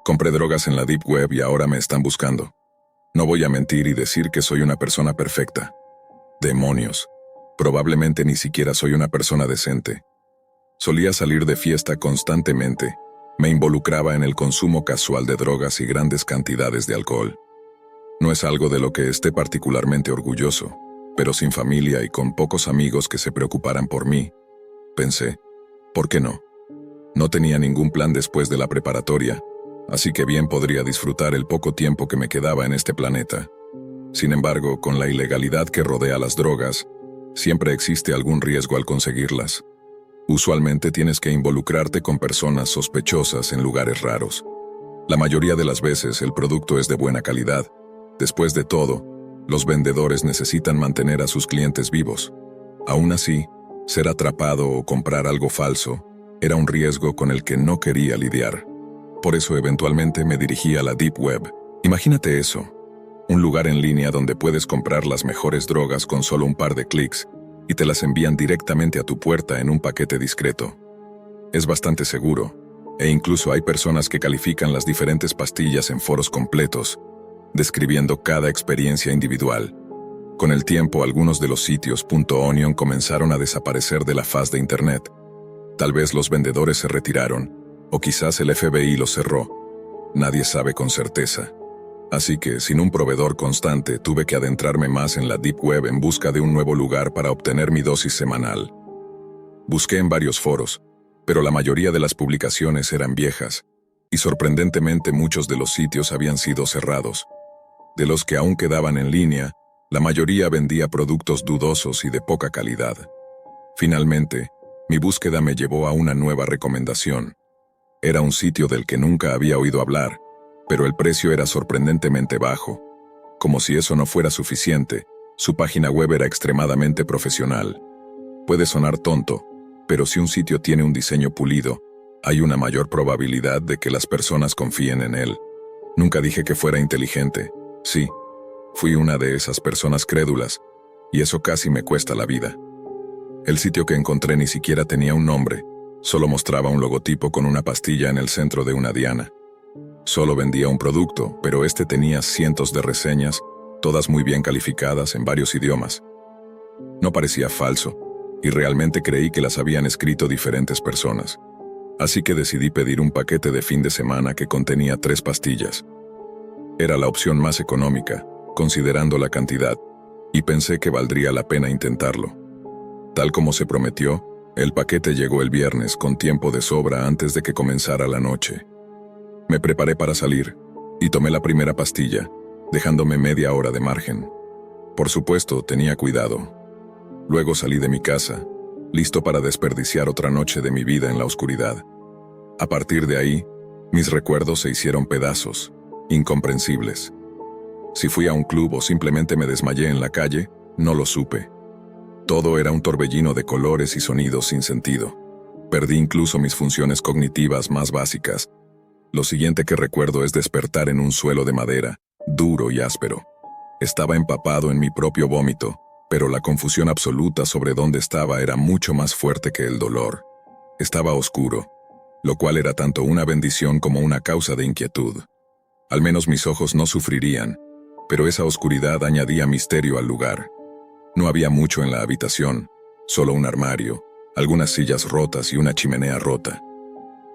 Compré drogas en la Deep Web y ahora me están buscando. No voy a mentir y decir que soy una persona perfecta. Demonios. Probablemente ni siquiera soy una persona decente. Solía salir de fiesta constantemente. Me involucraba en el consumo casual de drogas y grandes cantidades de alcohol. No es algo de lo que esté particularmente orgulloso, pero sin familia y con pocos amigos que se preocuparan por mí, pensé, ¿por qué no? No tenía ningún plan después de la preparatoria, así que bien podría disfrutar el poco tiempo que me quedaba en este planeta. Sin embargo, con la ilegalidad que rodea las drogas, siempre existe algún riesgo al conseguirlas. Usualmente tienes que involucrarte con personas sospechosas en lugares raros. La mayoría de las veces el producto es de buena calidad. Después de todo, los vendedores necesitan mantener a sus clientes vivos. Aún así, ser atrapado o comprar algo falso era un riesgo con el que no quería lidiar. Por eso eventualmente me dirigí a la Deep Web. Imagínate eso, un lugar en línea donde puedes comprar las mejores drogas con solo un par de clics y te las envían directamente a tu puerta en un paquete discreto. Es bastante seguro, e incluso hay personas que califican las diferentes pastillas en foros completos, describiendo cada experiencia individual. Con el tiempo, algunos de los sitios .onion comenzaron a desaparecer de la faz de Internet. Tal vez los vendedores se retiraron, o quizás el FBI los cerró. Nadie sabe con certeza. Así que, sin un proveedor constante, tuve que adentrarme más en la Deep Web en busca de un nuevo lugar para obtener mi dosis semanal. Busqué en varios foros, pero la mayoría de las publicaciones eran viejas, y sorprendentemente muchos de los sitios habían sido cerrados. De los que aún quedaban en línea, la mayoría vendía productos dudosos y de poca calidad. Finalmente, mi búsqueda me llevó a una nueva recomendación. Era un sitio del que nunca había oído hablar, pero el precio era sorprendentemente bajo. Como si eso no fuera suficiente, su página web era extremadamente profesional. Puede sonar tonto, pero si un sitio tiene un diseño pulido, hay una mayor probabilidad de que las personas confíen en él. Nunca dije que fuera inteligente. Sí, fui una de esas personas crédulas, y eso casi me cuesta la vida. El sitio que encontré ni siquiera tenía un nombre, solo mostraba un logotipo con una pastilla en el centro de una diana. Solo vendía un producto, pero este tenía cientos de reseñas, todas muy bien calificadas en varios idiomas. No parecía falso, y realmente creí que las habían escrito diferentes personas. Así que decidí pedir un paquete de fin de semana que contenía 3 pastillas. Era la opción más económica, considerando la cantidad, y pensé que valdría la pena intentarlo. Tal como se prometió, el paquete llegó el viernes con tiempo de sobra antes de que comenzara la noche. Me preparé para salir, y tomé la primera pastilla, dejándome media hora de margen. Por supuesto, tenía cuidado. Luego salí de mi casa, listo para desperdiciar otra noche de mi vida en la oscuridad. A partir de ahí, mis recuerdos se hicieron pedazos, incomprensibles. Si fui a un club o simplemente me desmayé en la calle, no lo supe. Todo era un torbellino de colores y sonidos sin sentido. Perdí incluso mis funciones cognitivas más básicas. Lo siguiente que recuerdo es despertar en un suelo de madera, duro y áspero. Estaba empapado en mi propio vómito, pero la confusión absoluta sobre dónde estaba era mucho más fuerte que el dolor. Estaba oscuro, lo cual era tanto una bendición como una causa de inquietud. Al menos mis ojos no sufrirían, pero esa oscuridad añadía misterio al lugar. No había mucho en la habitación, solo un armario, algunas sillas rotas y una chimenea rota.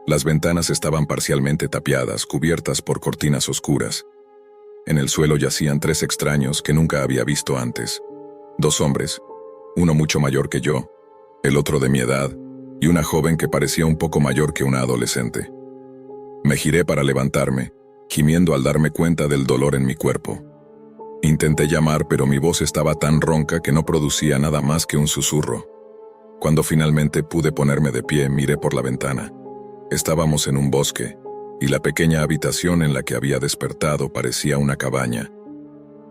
Las ventanas estaban parcialmente tapiadas, cubiertas por cortinas oscuras. En el suelo yacían 3 extraños que nunca había visto antes. 2 hombres, uno mucho mayor que yo, el otro de mi edad, y una joven que parecía un poco mayor que una adolescente. Me giré para levantarme, gimiendo al darme cuenta del dolor en mi cuerpo. Intenté llamar, pero mi voz estaba tan ronca que no producía nada más que un susurro. Cuando finalmente pude ponerme de pie, miré por la ventana. Estábamos en un bosque, y la pequeña habitación en la que había despertado parecía una cabaña.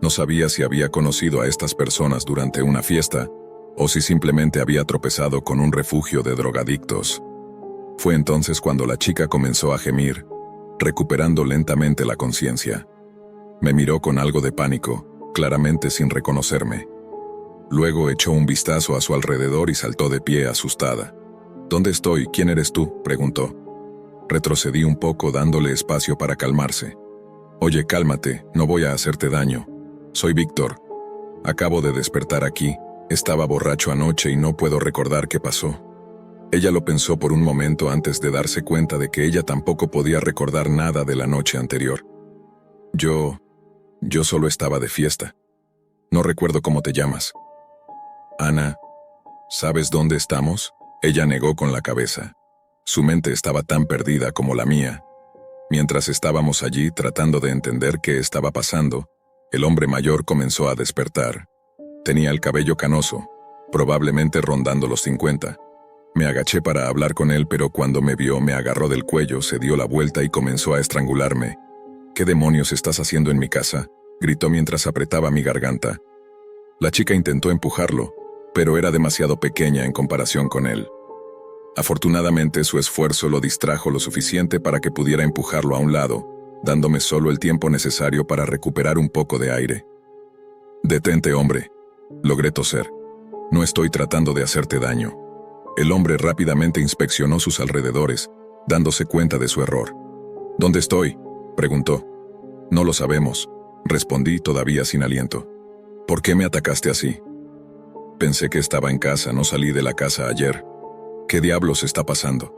No sabía si había conocido a estas personas durante una fiesta, o si simplemente había tropezado con un refugio de drogadictos. Fue entonces cuando la chica comenzó a gemir, recuperando lentamente la conciencia. Me miró con algo de pánico, claramente sin reconocerme. Luego echó un vistazo a su alrededor y saltó de pie asustada. «¿Dónde estoy? ¿Quién eres tú?», preguntó. Retrocedí un poco dándole espacio para calmarse. Oye, cálmate, no voy a hacerte daño. Soy Víctor. Acabo de despertar aquí, estaba borracho anoche y no puedo recordar qué pasó. Ella lo pensó por un momento antes de darse cuenta de que ella tampoco podía recordar nada de la noche anterior. Yo solo estaba de fiesta. No recuerdo cómo te llamas. Ana, ¿sabes dónde estamos? Ella negó con la cabeza. Su mente estaba tan perdida como la mía. Mientras estábamos allí tratando de entender qué estaba pasando, el hombre mayor comenzó a despertar. Tenía el cabello canoso, probablemente rondando los 50. Me agaché para hablar con él, pero cuando me vio me agarró del cuello, se dio la vuelta y comenzó a estrangularme. ¿Qué demonios estás haciendo en mi casa?, gritó mientras apretaba mi garganta. La chica intentó empujarlo, pero era demasiado pequeña en comparación con él. Afortunadamente su esfuerzo lo distrajo lo suficiente para que pudiera empujarlo a un lado, dándome solo el tiempo necesario para recuperar un poco de aire. «Detente, hombre», logré toser. «No estoy tratando de hacerte daño». El hombre rápidamente inspeccionó sus alrededores, dándose cuenta de su error. «¿Dónde estoy?», preguntó. «No lo sabemos», respondí todavía sin aliento. «¿Por qué me atacaste así?». «Pensé que estaba en casa, no salí de la casa ayer. ¿Qué diablos está pasando?».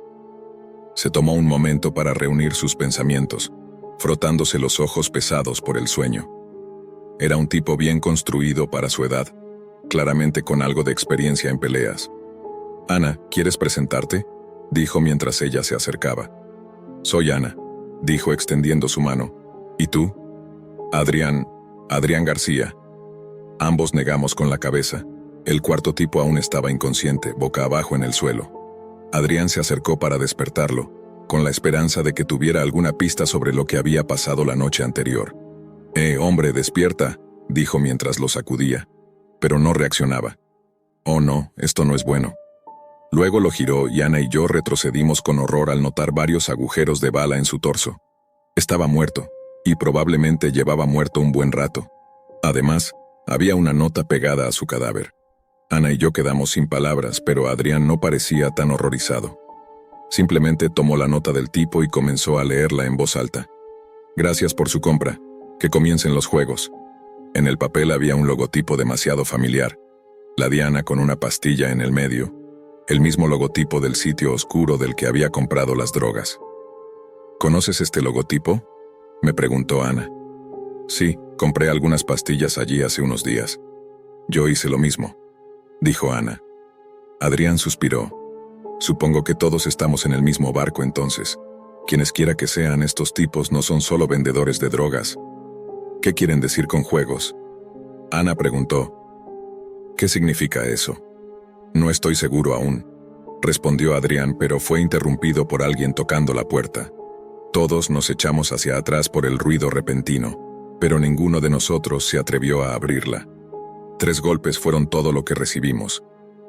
Se tomó un momento para reunir sus pensamientos, frotándose los ojos pesados por el sueño. Era un tipo bien construido para su edad, claramente con algo de experiencia en peleas. «Ana, ¿quieres presentarte?», dijo mientras ella se acercaba. «Soy Ana», dijo extendiendo su mano. «¿Y tú?». «Adrián García». Ambos negamos con la cabeza. El cuarto tipo aún estaba inconsciente, boca abajo en el suelo. Adrián se acercó para despertarlo, con la esperanza de que tuviera alguna pista sobre lo que había pasado la noche anterior. Hombre, despierta», dijo mientras lo sacudía, pero no reaccionaba. «Oh no, esto no es bueno». Luego lo giró y Ana y yo retrocedimos con horror al notar varios agujeros de bala en su torso. Estaba muerto, y probablemente llevaba muerto un buen rato. Además, había una nota pegada a su cadáver. Ana y yo quedamos sin palabras, pero Adrián no parecía tan horrorizado. Simplemente tomó la nota del tipo y comenzó a leerla en voz alta. «Gracias por su compra. Que comiencen los juegos». En el papel había un logotipo demasiado familiar. La diana con una pastilla en el medio. El mismo logotipo del sitio oscuro del que había comprado las drogas. «¿Conoces este logotipo?», me preguntó Ana. «Sí, compré algunas pastillas allí hace unos días». «Yo hice lo mismo», dijo Ana. Adrián suspiró. «Supongo que todos estamos en el mismo barco entonces. Quienes quiera que sean, estos tipos no son solo vendedores de drogas». «¿Qué quieren decir con juegos?», Ana preguntó. «¿Qué significa eso?». «No estoy seguro aún», respondió Adrián, pero fue interrumpido por alguien tocando la puerta. Todos nos echamos hacia atrás por el ruido repentino, pero ninguno de nosotros se atrevió a abrirla. 3 golpes fueron todo lo que recibimos,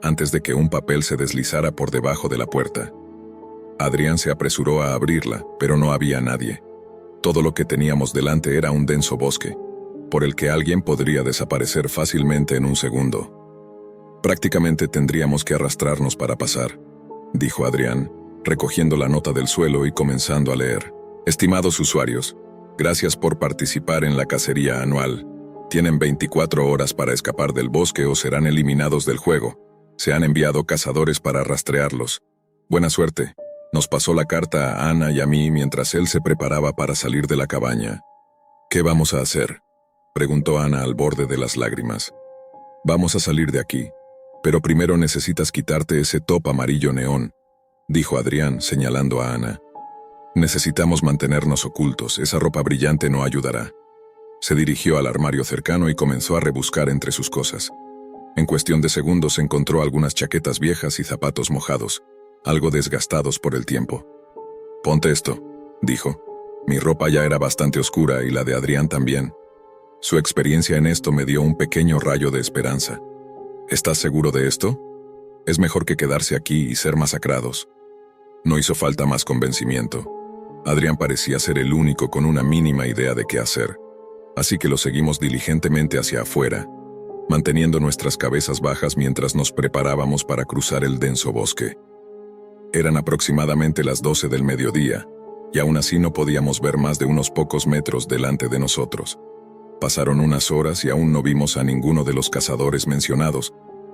antes de que un papel se deslizara por debajo de la puerta. Adrián se apresuró a abrirla, pero no había nadie. Todo lo que teníamos delante era un denso bosque, por el que alguien podría desaparecer fácilmente en un segundo. «Prácticamente tendríamos que arrastrarnos para pasar», dijo Adrián, recogiendo la nota del suelo y comenzando a leer. «Estimados usuarios, gracias por participar en la cacería anual. Tienen 24 horas para escapar del bosque o serán eliminados del juego. Se han enviado cazadores para rastrearlos. Buena suerte». Nos pasó la carta a Ana y a mí mientras él se preparaba para salir de la cabaña. «¿Qué vamos a hacer?», preguntó Ana al borde de las lágrimas. «Vamos a salir de aquí. Pero primero necesitas quitarte ese top amarillo neón», dijo Adrián, señalando a Ana. «Necesitamos mantenernos ocultos, esa ropa brillante no ayudará». Se dirigió al armario cercano y comenzó a rebuscar entre sus cosas. En cuestión de segundos encontró algunas chaquetas viejas y zapatos mojados, algo desgastados por el tiempo. «Ponte esto», dijo. Mi ropa ya era bastante oscura y la de Adrián también. Su experiencia en esto me dio un pequeño rayo de esperanza. «¿Estás seguro de esto? Es mejor que quedarse aquí y ser masacrados». No hizo falta más convencimiento. Adrián parecía ser el único con una mínima idea de qué hacer, así que lo seguimos diligentemente hacia afuera, manteniendo nuestras cabezas bajas mientras nos preparábamos para cruzar el denso bosque. Eran aproximadamente las 12 del mediodía, y aún así no podíamos ver más de unos pocos metros delante de nosotros. Pasaron unas horas y aún no vimos a ninguno de los cazadores mencionados,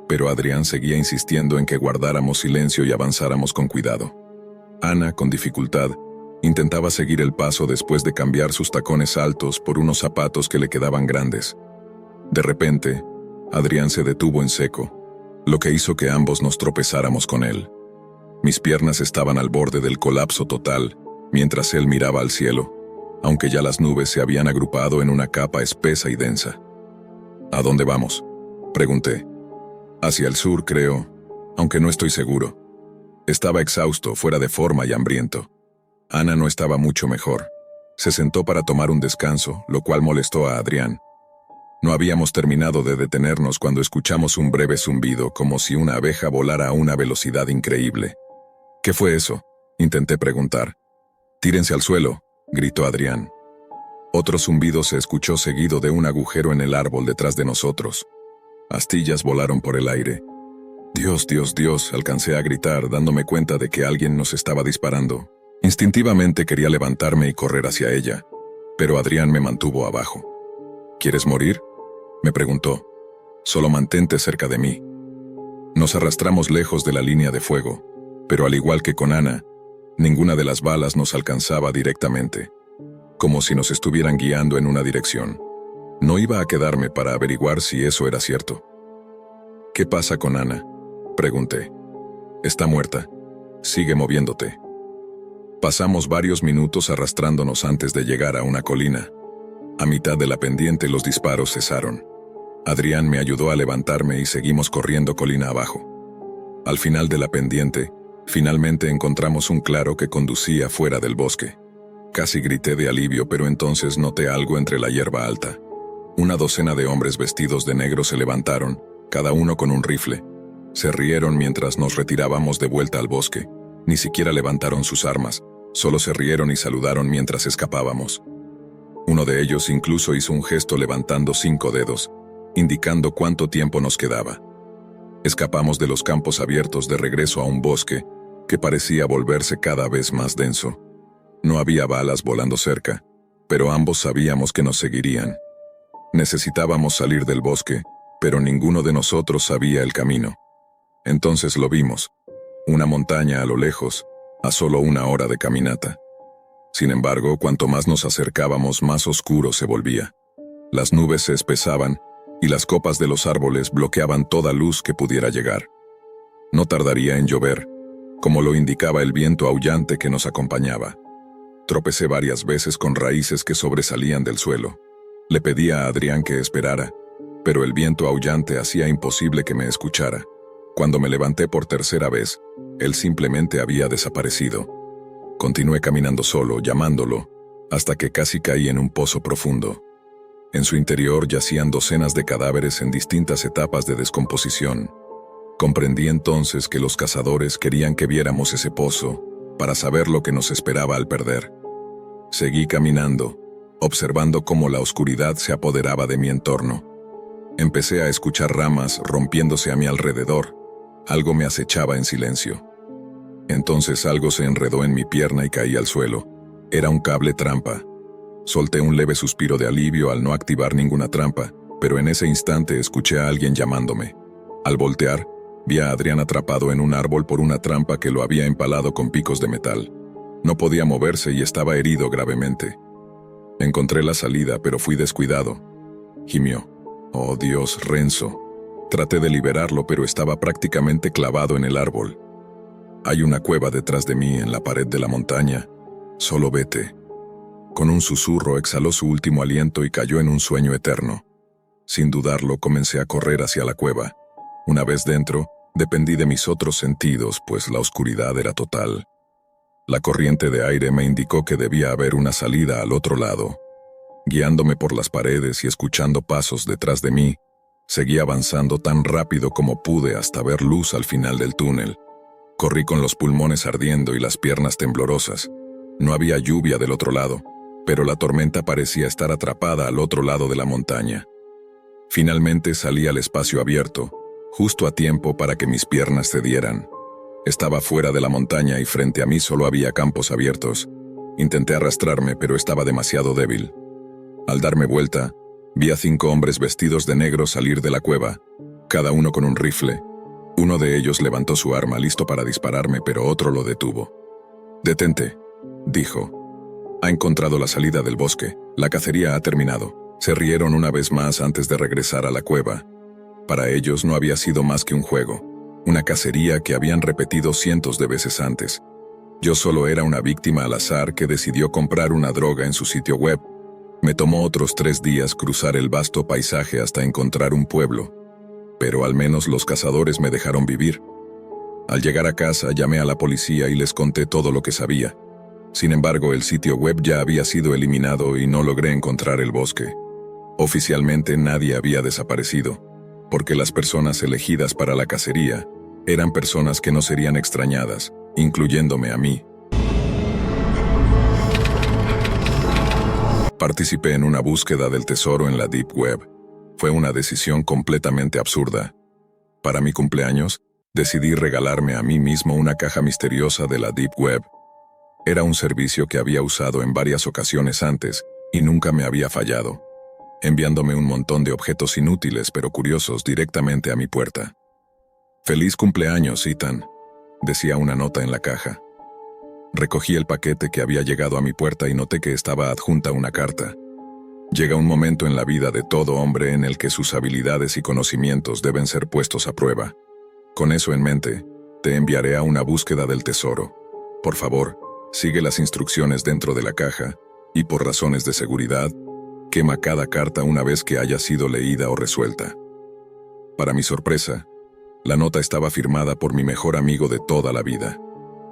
pero Adrián seguía insistiendo en que guardáramos silencio y avanzáramos con cuidado. Ana, con dificultad, intentaba seguir el paso después de cambiar sus tacones altos por unos zapatos que le quedaban grandes. De repente, Adrián se detuvo en seco, lo que hizo que ambos nos tropezáramos con él. Mis piernas estaban al borde del colapso total, mientras él miraba al cielo, aunque ya las nubes se habían agrupado en una capa espesa y densa. ¿A dónde vamos?, pregunté. Hacia el sur, creo, aunque no estoy seguro. Estaba exhausto, fuera de forma y hambriento. Ana no estaba mucho mejor. Se sentó para tomar un descanso, lo cual molestó a Adrián. No habíamos terminado de detenernos cuando escuchamos un breve zumbido, como si una abeja volara a una velocidad increíble. ¿Qué fue eso?, intenté preguntar. «Tírense al suelo», gritó Adrián. Otro zumbido se escuchó seguido de un agujero en el árbol detrás de nosotros. Astillas volaron por el aire. «Dios, Dios, Dios», alcancé a gritar, dándome cuenta de que alguien nos estaba disparando. Instintivamente quería levantarme y correr hacia ella, pero Adrián me mantuvo abajo. «¿Quieres morir?», me preguntó. «Solo mantente cerca de mí». Nos arrastramos lejos de la línea de fuego, pero al igual que con Ana, ninguna de las balas nos alcanzaba directamente, como si nos estuvieran guiando en una dirección. No iba a quedarme para averiguar si eso era cierto. «¿Qué pasa con Ana?», pregunté. «Está muerta. Sigue moviéndote». Pasamos varios minutos arrastrándonos antes de llegar a una colina. A mitad de la pendiente los disparos cesaron. Adrián me ayudó a levantarme y seguimos corriendo colina abajo. Al final de la pendiente, finalmente encontramos un claro que conducía fuera del bosque. Casi grité de alivio, pero entonces noté algo entre la hierba alta. Una docena de hombres vestidos de negro se levantaron, cada uno con un rifle. Se rieron mientras nos retirábamos de vuelta al bosque. Ni siquiera levantaron sus armas, solo se rieron y saludaron mientras escapábamos. Uno de ellos incluso hizo un gesto levantando 5 dedos, indicando cuánto tiempo nos quedaba. Escapamos de los campos abiertos de regreso a un bosque que parecía volverse cada vez más denso. No había balas volando cerca, pero ambos sabíamos que nos seguirían. Necesitábamos salir del bosque, pero ninguno de nosotros sabía el camino. Entonces lo vimos, una montaña a lo lejos, a solo 1 hora de caminata. Sin embargo, cuanto más nos acercábamos, más oscuro se volvía. Las nubes se espesaban y las copas de los árboles bloqueaban toda luz que pudiera llegar. No tardaría en llover, como lo indicaba el viento aullante que nos acompañaba. Tropecé varias veces con raíces que sobresalían del suelo. Le pedí a Adrián que esperara, pero el viento aullante hacía imposible que me escuchara. Cuando me levanté por tercera vez, él simplemente había desaparecido. Continué caminando solo, llamándolo, hasta que casi caí en un pozo profundo. En su interior yacían docenas de cadáveres en distintas etapas de descomposición. Comprendí entonces que los cazadores querían que viéramos ese pozo, para saber lo que nos esperaba al perder. Seguí caminando, observando cómo la oscuridad se apoderaba de mi entorno. Empecé a escuchar ramas rompiéndose a mi alrededor. Algo me acechaba en silencio. Entonces algo se enredó en mi pierna y caí al suelo. Era un cable trampa. Solté un leve suspiro de alivio al no activar ninguna trampa, pero en ese instante escuché a alguien llamándome. Al voltear, vi a Adrián atrapado en un árbol por una trampa que lo había empalado con picos de metal. No podía moverse y estaba herido gravemente. Encontré la salida, pero fui descuidado. Gimió. «Oh Dios, Renzo». Traté de liberarlo, pero estaba prácticamente clavado en el árbol. «Hay una cueva detrás de mí en la pared de la montaña. Solo vete». Con un susurro exhaló su último aliento y cayó en un sueño eterno. Sin dudarlo, comencé a correr hacia la cueva. Una vez dentro, dependí de mis otros sentidos, pues la oscuridad era total. La corriente de aire me indicó que debía haber una salida al otro lado. Guiándome por las paredes y escuchando pasos detrás de mí, seguí avanzando tan rápido como pude hasta ver luz al final del túnel. Corrí con los pulmones ardiendo y las piernas temblorosas. No había lluvia del otro lado, pero la tormenta parecía estar atrapada al otro lado de la montaña. Finalmente salí al espacio abierto, justo a tiempo para que mis piernas cedieran. Estaba fuera de la montaña y frente a mí solo había campos abiertos, Intenté arrastrarme, pero estaba demasiado débil. Al darme vuelta, vi a 5 hombres vestidos de negro salir de la cueva, cada uno con un rifle. Uno de ellos levantó su arma listo para dispararme, pero otro lo detuvo. «Detente», dijo. «Ha encontrado la salida del bosque. La cacería ha terminado». Se rieron una vez más antes de regresar a la cueva. Para ellos no había sido más que un juego, una cacería que habían repetido cientos de veces antes. Yo solo era una víctima al azar que decidió comprar una droga en su sitio web. Me tomó otros 3 días cruzar el vasto paisaje hasta encontrar un pueblo. Pero al menos los cazadores me dejaron vivir. Al llegar a casa llamé a la policía y les conté todo lo que sabía. Sin embargo, el sitio web ya había sido eliminado y no logré encontrar el bosque. Oficialmente nadie había desaparecido, porque las personas elegidas para la cacería eran personas que no serían extrañadas, incluyéndome a mí. Participé en una búsqueda del tesoro en la Deep Web. Fue una decisión completamente absurda. Para mi cumpleaños, decidí regalarme a mí mismo una caja misteriosa de la Deep Web. Era un servicio que había usado en varias ocasiones antes y nunca me había fallado, enviándome un montón de objetos inútiles pero curiosos directamente a mi puerta. «Feliz cumpleaños, Ethan», decía una nota en la caja. Recogí el paquete que había llegado a mi puerta y noté que estaba adjunta una carta. Llega un momento en la vida de todo hombre en el que sus habilidades y conocimientos deben ser puestos a prueba. Con eso en mente, te enviaré a una búsqueda del tesoro. Por favor, sigue las instrucciones dentro de la caja y, por razones de seguridad, quema cada carta una vez que haya sido leída o resuelta. Para mi sorpresa, la nota estaba firmada por mi mejor amigo de toda la vida.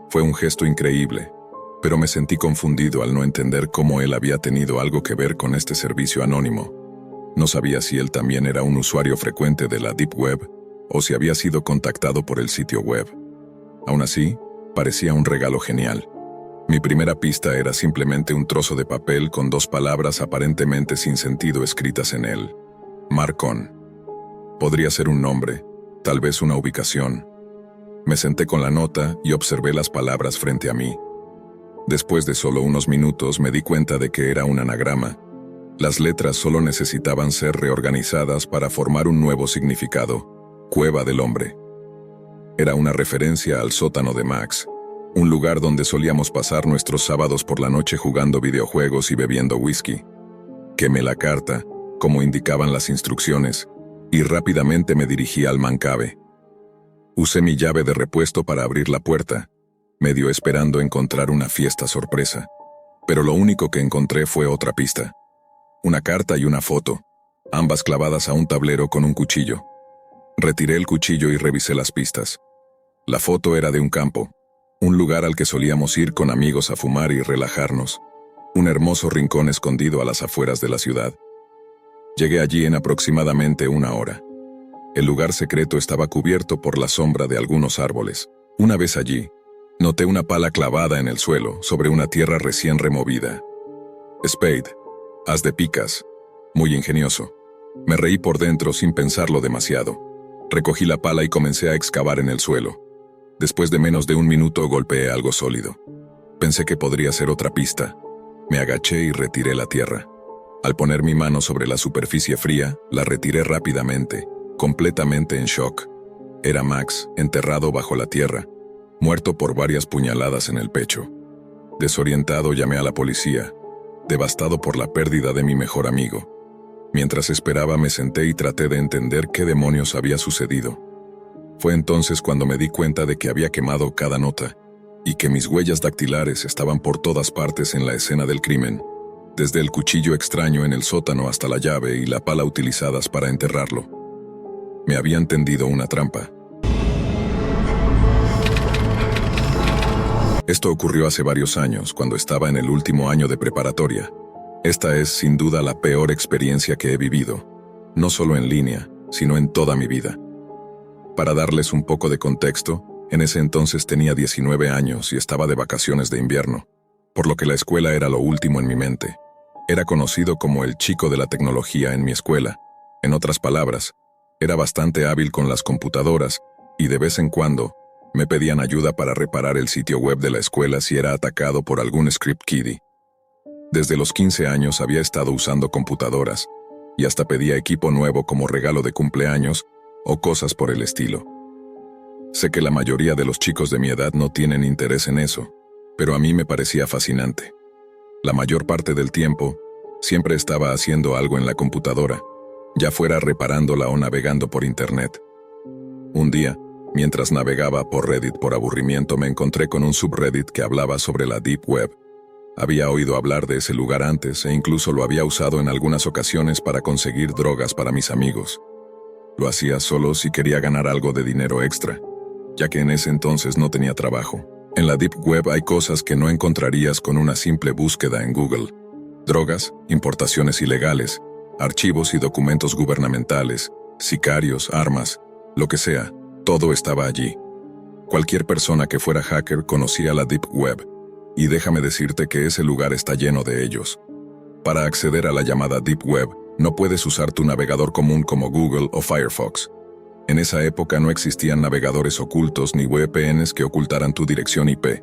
Fue un gesto increíble, pero me sentí confundido al no entender cómo él había tenido algo que ver con este servicio anónimo. No sabía si él también era un usuario frecuente de la Deep Web o si había sido contactado por el sitio web. Aún así, parecía un regalo genial. Mi primera pista era simplemente un trozo de papel con 2 palabras aparentemente sin sentido escritas en él. Marcon. Podría ser un nombre, tal vez una ubicación. Me senté con la nota y observé las palabras frente a mí. Después de solo unos minutos me di cuenta de que era un anagrama. Las letras solo necesitaban ser reorganizadas para formar un nuevo significado: Cueva del Hombre. Era una referencia al sótano de Max, un lugar donde solíamos pasar nuestros sábados por la noche jugando videojuegos y bebiendo whisky. Quemé la carta, como indicaban las instrucciones, y rápidamente me dirigí al Mancabe. Usé mi llave de repuesto para abrir la puerta, medio esperando encontrar una fiesta sorpresa. Pero lo único que encontré fue otra pista. Una carta y una foto, ambas clavadas a un tablero con un cuchillo. Retiré el cuchillo y revisé las pistas. La foto era de un campo, un lugar al que solíamos ir con amigos a fumar y relajarnos, un hermoso rincón escondido a las afueras de la ciudad. Llegué allí en aproximadamente 1 hora. El lugar secreto estaba cubierto por la sombra de algunos árboles. Una vez allí, noté una pala clavada en el suelo sobre una tierra recién removida. Spade, haz de picas, muy ingenioso. Me reí por dentro sin pensarlo demasiado. Recogí la pala y comencé a excavar en el suelo. Después de menos de 1 minuto golpeé algo sólido. Pensé que podría ser otra pista. Me agaché y retiré la tierra. Al poner mi mano sobre la superficie fría, la retiré rápidamente, completamente en shock. Era Max, enterrado bajo la tierra, muerto por varias puñaladas en el pecho. Desorientado llamé a la policía, devastado por la pérdida de mi mejor amigo. Mientras esperaba me senté y traté de entender qué demonios había sucedido. Fue entonces cuando me di cuenta de que había quemado cada nota, y que mis huellas dactilares estaban por todas partes en la escena del crimen, desde el cuchillo extraño en el sótano hasta la llave y la pala utilizadas para enterrarlo. Me habían tendido una trampa. Esto ocurrió hace varios años, cuando estaba en el último año de preparatoria. Esta es, sin duda, la peor experiencia que he vivido, no solo en línea, sino en toda mi vida. Para darles un poco de contexto, en ese entonces tenía 19 años y estaba de vacaciones de invierno, por lo que la escuela era lo último en mi mente. Era conocido como el chico de la tecnología en mi escuela. En otras palabras, era bastante hábil con las computadoras y de vez en cuando Me pedían ayuda para reparar el sitio web de la escuela si era atacado por algún script kiddie. Desde los 15 años había estado usando computadoras, y hasta pedía equipo nuevo como regalo de cumpleaños o cosas por el estilo. Sé que la mayoría de los chicos de mi edad no tienen interés en eso, pero a mí me parecía fascinante. La mayor parte del tiempo, siempre estaba haciendo algo en la computadora, ya fuera reparándola o navegando por internet. Un día, mientras navegaba por Reddit por aburrimiento, me encontré con un subreddit que hablaba sobre la Deep Web. Había oído hablar de ese lugar antes e incluso lo había usado en algunas ocasiones para conseguir drogas para mis amigos. Lo hacía solo si quería ganar algo de dinero extra, ya que en ese entonces no tenía trabajo. En la Deep Web hay cosas que no encontrarías con una simple búsqueda en Google. Drogas, importaciones ilegales, archivos y documentos gubernamentales, sicarios, armas, lo que sea, todo estaba allí. Cualquier persona que fuera hacker conocía la Deep Web, y déjame decirte que ese lugar está lleno de ellos. Para acceder a la llamada Deep Web, no puedes usar tu navegador común como Google o Firefox. En esa época no existían navegadores ocultos ni VPNs que ocultaran tu dirección IP.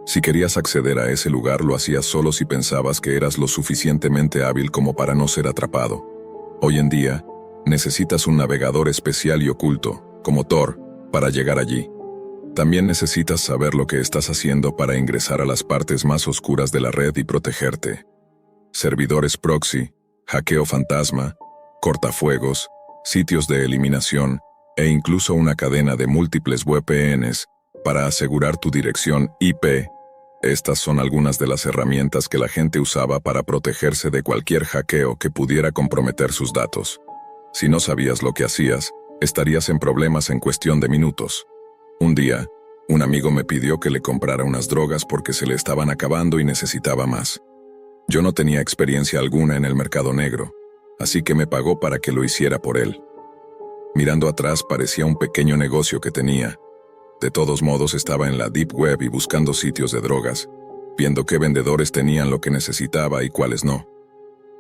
Si querías acceder a ese lugar, lo hacías solo si pensabas que eras lo suficientemente hábil como para no ser atrapado. Hoy en día, necesitas un navegador especial y oculto, como Tor, para llegar allí. También necesitas saber lo que estás haciendo para ingresar a las partes más oscuras de la red y protegerte. Servidores proxy, hackeo fantasma, cortafuegos, sitios de eliminación e incluso una cadena de múltiples VPNs para asegurar tu dirección IP. Estas son algunas de las herramientas que la gente usaba para protegerse de cualquier hackeo que pudiera comprometer sus datos. Si no sabías lo que hacías, estarías en problemas en cuestión de minutos. Un día, un amigo me pidió que le comprara unas drogas porque se le estaban acabando y necesitaba más. Yo no tenía experiencia alguna en el mercado negro, así que me pagó para que lo hiciera por él. Mirando atrás parecía un pequeño negocio que tenía. De todos modos estaba en la Deep Web y buscando sitios de drogas, viendo qué vendedores tenían lo que necesitaba y cuáles no.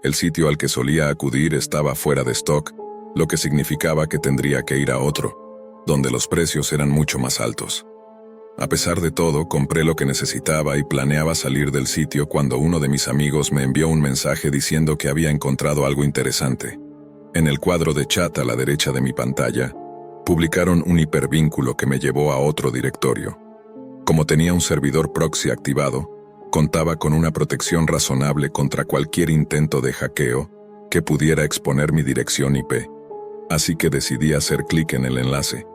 El sitio al que solía acudir estaba fuera de stock, lo que significaba que tendría que ir a otro, donde los precios eran mucho más altos. A pesar de todo, compré lo que necesitaba y planeaba salir del sitio cuando uno de mis amigos me envió un mensaje diciendo que había encontrado algo interesante. En el cuadro de chat a la derecha de mi pantalla, publicaron un hipervínculo que me llevó a otro directorio. Como tenía un servidor proxy activado, contaba con una protección razonable contra cualquier intento de hackeo que pudiera exponer mi dirección IP. Así que decidí hacer clic en el enlace.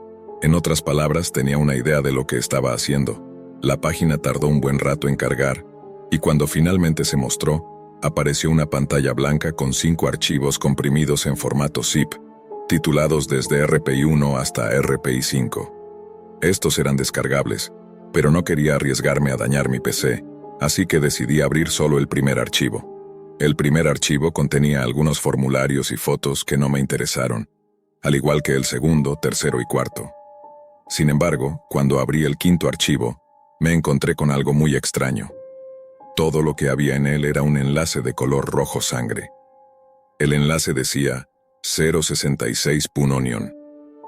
En otras palabras, tenía una idea de lo que estaba haciendo. La página tardó un buen rato en cargar, y cuando finalmente se mostró, apareció una pantalla blanca con 5 archivos comprimidos en formato zip, titulados desde RPI 1 hasta RPI 5. Estos eran descargables, pero no quería arriesgarme a dañar mi PC, así que decidí abrir solo el primer archivo. El primer archivo contenía algunos formularios y fotos que no me interesaron, al igual que el segundo, tercero y cuarto. Sin embargo, cuando abrí el quinto archivo, me encontré con algo muy extraño. Todo lo que había en él era un enlace de color rojo sangre. El enlace decía 066.onion.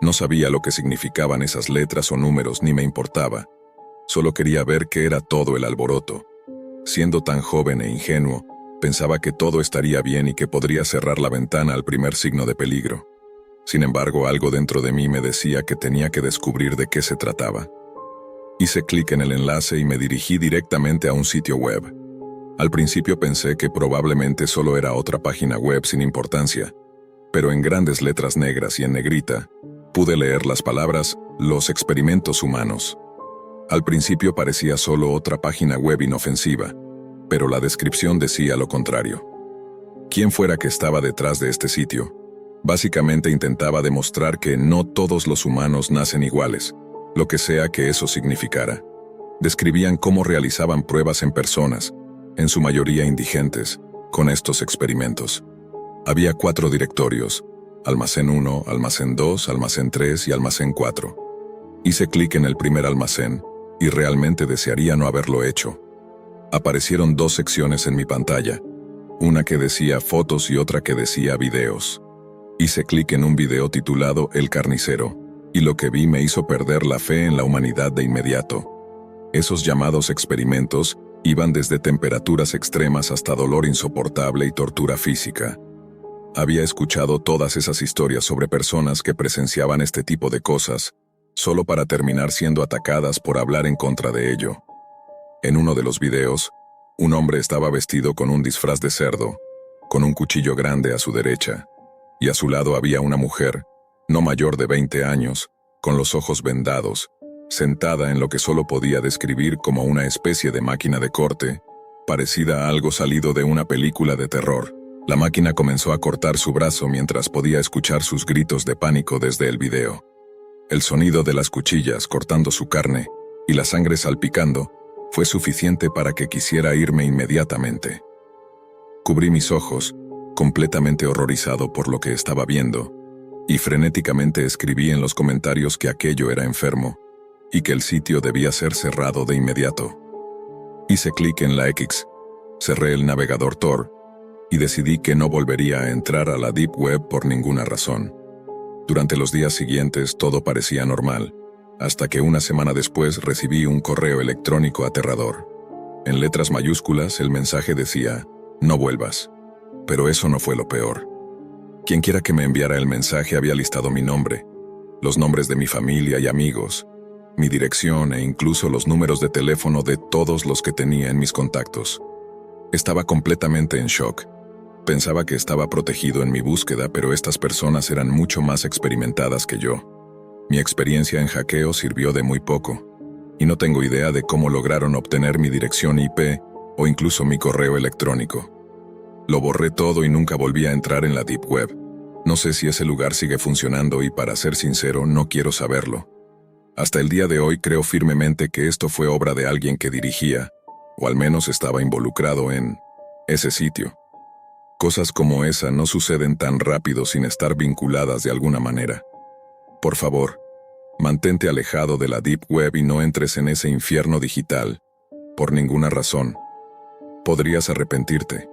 No sabía lo que significaban esas letras o números ni me importaba. Solo quería ver qué era todo el alboroto. Siendo tan joven e ingenuo, pensaba que todo estaría bien y que podría cerrar la ventana al primer signo de peligro. Sin embargo, algo dentro de mí me decía que tenía que descubrir de qué se trataba. Hice clic en el enlace y me dirigí directamente a un sitio web. Al principio pensé que probablemente solo era otra página web sin importancia, pero en grandes letras negras y en negrita, pude leer las palabras «Los experimentos humanos». Al principio parecía solo otra página web inofensiva, pero la descripción decía lo contrario. Quien fuera que estaba detrás de este sitio, básicamente intentaba demostrar que no todos los humanos nacen iguales, lo que sea que eso significara. Describían cómo realizaban pruebas en personas, en su mayoría indigentes, con estos experimentos. Había 4 directorios: almacén 1, almacén 2, almacén 3 y almacén 4. Hice clic en el primer almacén, y realmente desearía no haberlo hecho. Aparecieron 2 secciones en mi pantalla, una que decía fotos y otra que decía videos. Hice clic en un video titulado El Carnicero, y lo que vi me hizo perder la fe en la humanidad de inmediato. Esos llamados experimentos iban desde temperaturas extremas hasta dolor insoportable y tortura física. Había escuchado todas esas historias sobre personas que presenciaban este tipo de cosas, solo para terminar siendo atacadas por hablar en contra de ello. En uno de los videos, un hombre estaba vestido con un disfraz de cerdo, con un cuchillo grande a su derecha, y a su lado había una mujer, no mayor de 20 años, con los ojos vendados, sentada en lo que solo podía describir como una especie de máquina de corte, parecida a algo salido de una película de terror. La máquina comenzó a cortar su brazo mientras podía escuchar sus gritos de pánico desde el video. El sonido de las cuchillas cortando su carne y la sangre salpicando fue suficiente para que quisiera irme inmediatamente. Cubrí mis ojos, completamente horrorizado por lo que estaba viendo, y frenéticamente escribí en los comentarios que aquello era enfermo y que el sitio debía ser cerrado de inmediato. Hice clic en la X, cerré el navegador Tor y decidí que no volvería a entrar a la Deep Web por ninguna razón. Durante los días siguientes todo parecía normal, hasta que una semana después recibí un correo electrónico aterrador. En letras mayúsculas el mensaje decía, no vuelvas. Pero eso no fue lo peor. Quienquiera que me enviara el mensaje había listado mi nombre, los nombres de mi familia y amigos, mi dirección e incluso los números de teléfono de todos los que tenía en mis contactos. Estaba completamente en shock. Pensaba que estaba protegido en mi búsqueda, pero estas personas eran mucho más experimentadas que yo. Mi experiencia en hackeo sirvió de muy poco, y no tengo idea de cómo lograron obtener mi dirección IP o incluso mi correo electrónico. Lo borré todo y nunca volví a entrar en la Deep Web. No sé si ese lugar sigue funcionando y, para ser sincero, no quiero saberlo. Hasta el día de hoy creo firmemente que esto fue obra de alguien que dirigía, o al menos estaba involucrado en, ese sitio. Cosas como esa no suceden tan rápido sin estar vinculadas de alguna manera. Por favor, mantente alejado de la Deep Web y no entres en ese infierno digital, por ninguna razón. Podrías arrepentirte.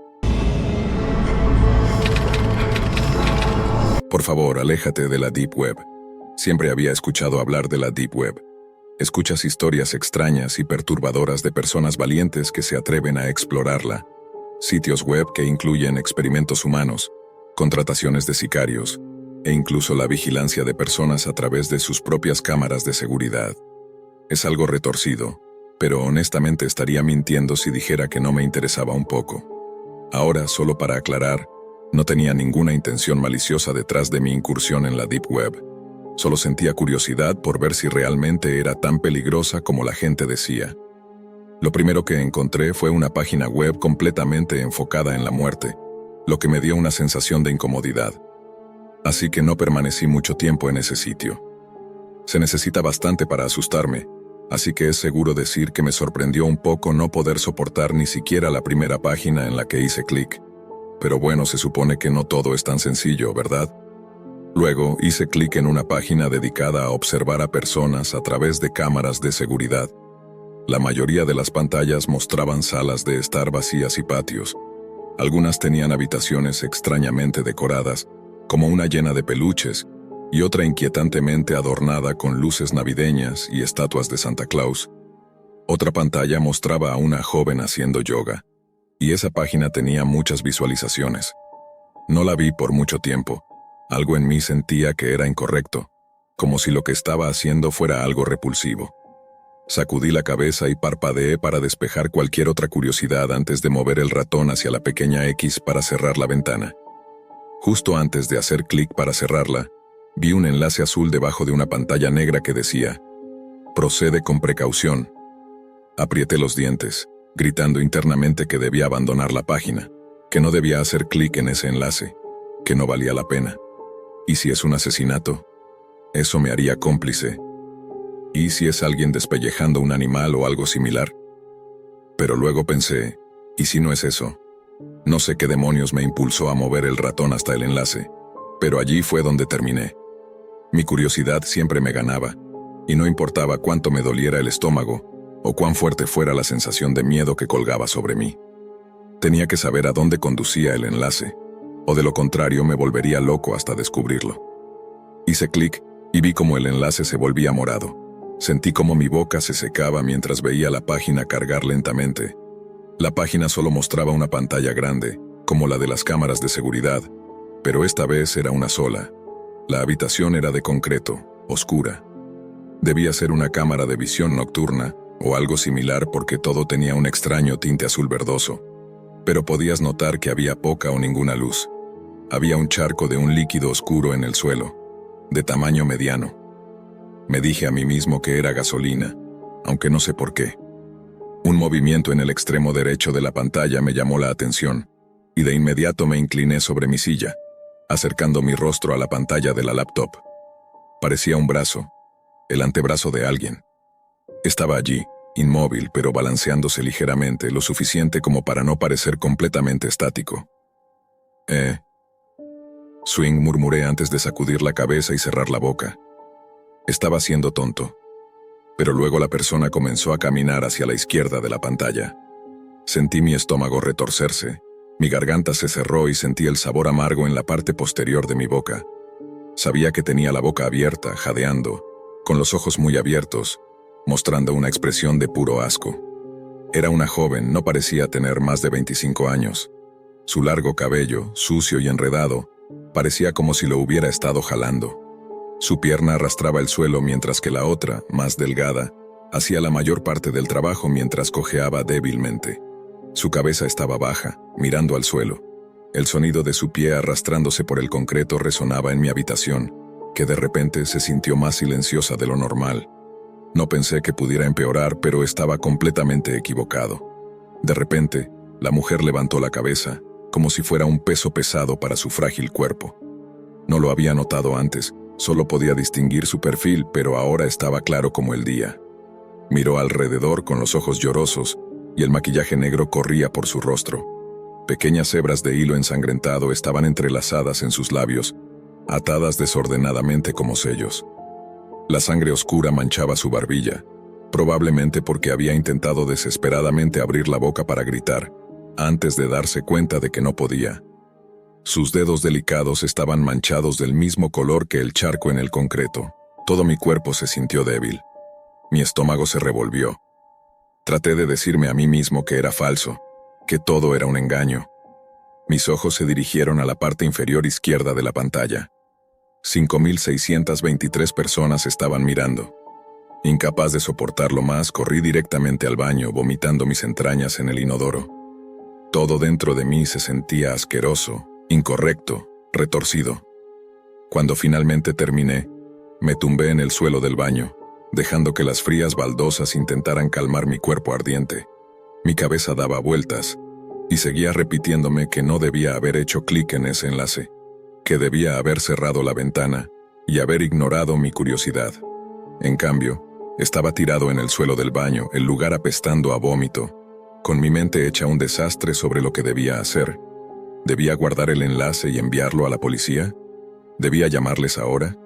Por favor, aléjate de la Deep Web. Siempre había escuchado hablar de la Deep Web. Escuchas historias extrañas y perturbadoras de personas valientes que se atreven a explorarla. Sitios web que incluyen experimentos humanos, contrataciones de sicarios, e incluso la vigilancia de personas a través de sus propias cámaras de seguridad. Es algo retorcido, pero honestamente estaría mintiendo si dijera que no me interesaba un poco. Ahora, solo para aclarar, no tenía ninguna intención maliciosa detrás de mi incursión en la Deep Web. Solo sentía curiosidad por ver si realmente era tan peligrosa como la gente decía. Lo primero que encontré fue una página web completamente enfocada en la muerte, lo que me dio una sensación de incomodidad. Así que no permanecí mucho tiempo en ese sitio. Se necesita bastante para asustarme, así que es seguro decir que me sorprendió un poco no poder soportar ni siquiera la primera página en la que hice clic. Pero bueno, se supone que no todo es tan sencillo, ¿verdad? Luego hice clic en una página dedicada a observar a personas a través de cámaras de seguridad. La mayoría de las pantallas mostraban salas de estar vacías y patios. Algunas tenían habitaciones extrañamente decoradas, como una llena de peluches, y otra inquietantemente adornada con luces navideñas y estatuas de Santa Claus. Otra pantalla mostraba a una joven haciendo yoga, y esa página tenía muchas visualizaciones. No la vi por mucho tiempo. Algo en mí sentía que era incorrecto, como si lo que estaba haciendo fuera algo repulsivo. Sacudí la cabeza y parpadeé para despejar cualquier otra curiosidad antes de mover el ratón hacia la pequeña X para cerrar la ventana. Justo antes de hacer clic para cerrarla, vi un enlace azul debajo de una pantalla negra que decía: procede con precaución. Aprieté los dientes, gritando internamente que debía abandonar la página, que no debía hacer clic en ese enlace, que no valía la pena. ¿Y si es un asesinato? Eso me haría cómplice. ¿Y si es alguien despellejando un animal o algo similar? Pero luego pensé, ¿y si no es eso? No sé qué demonios me impulsó a mover el ratón hasta el enlace, pero allí fue donde terminé. Mi curiosidad siempre me ganaba, y no importaba cuánto me doliera el estómago, o cuán fuerte fuera la sensación de miedo que colgaba sobre mí. Tenía que saber a dónde conducía el enlace, o de lo contrario me volvería loco hasta descubrirlo. Hice clic, y vi cómo el enlace se volvía morado. Sentí cómo mi boca se secaba mientras veía la página cargar lentamente. La página solo mostraba una pantalla grande, como la de las cámaras de seguridad, pero esta vez era una sola. La habitación era de concreto, oscura. Debía ser una cámara de visión nocturna o algo similar porque todo tenía un extraño tinte azul verdoso. Pero podías notar que había poca o ninguna luz. Había un charco de un líquido oscuro en el suelo, de tamaño mediano. Me dije a mí mismo que era gasolina, aunque no sé por qué. Un movimiento en el extremo derecho de la pantalla me llamó la atención, y de inmediato me incliné sobre mi silla, acercando mi rostro a la pantalla de la laptop. Parecía un brazo, el antebrazo de alguien. Estaba allí, inmóvil pero balanceándose ligeramente, lo suficiente como para no parecer completamente estático. Swing, murmuré antes de sacudir la cabeza y cerrar la boca. Estaba siendo tonto. Pero luego la persona comenzó a caminar hacia la izquierda de la pantalla. Sentí mi estómago retorcerse, mi garganta se cerró y sentí el sabor amargo en la parte posterior de mi boca. Sabía que tenía la boca abierta, jadeando, con los ojos muy abiertos, mostrando una expresión de puro asco. Era una joven, no parecía tener más de 25 años. Su largo cabello, sucio y enredado, parecía como si lo hubiera estado jalando. Su pierna arrastraba el suelo mientras que la otra, más delgada, hacía la mayor parte del trabajo mientras cojeaba débilmente. Su cabeza estaba baja, mirando al suelo. El sonido de su pie arrastrándose por el concreto resonaba en mi habitación, que de repente se sintió más silenciosa de lo normal. No pensé que pudiera empeorar, pero estaba completamente equivocado. De repente, la mujer levantó la cabeza, como si fuera un peso pesado para su frágil cuerpo. No lo había notado antes, solo podía distinguir su perfil, pero ahora estaba claro como el día. Miró alrededor con los ojos llorosos, y el maquillaje negro corría por su rostro. Pequeñas hebras de hilo ensangrentado estaban entrelazadas en sus labios, atadas desordenadamente como sellos. La sangre oscura manchaba su barbilla, probablemente porque había intentado desesperadamente abrir la boca para gritar, antes de darse cuenta de que no podía. Sus dedos delicados estaban manchados del mismo color que el charco en el concreto. Todo mi cuerpo se sintió débil. Mi estómago se revolvió. Traté de decirme a mí mismo que era falso, que todo era un engaño. Mis ojos se dirigieron a la parte inferior izquierda de la pantalla. 5.623 personas estaban mirando. Incapaz de soportarlo más, corrí directamente al baño, vomitando mis entrañas en el inodoro. Todo dentro de mí se sentía asqueroso, incorrecto, retorcido. Cuando finalmente terminé, me tumbé en el suelo del baño, dejando que las frías baldosas intentaran calmar mi cuerpo ardiente. Mi cabeza daba vueltas, y seguía repitiéndome que no debía haber hecho clic en ese enlace, que debía haber cerrado la ventana y haber ignorado mi curiosidad. En cambio, estaba tirado en el suelo del baño, el lugar apestando a vómito, con mi mente hecha un desastre sobre lo que debía hacer. ¿Debía guardar el enlace y enviarlo a la policía? ¿Debía llamarles ahora?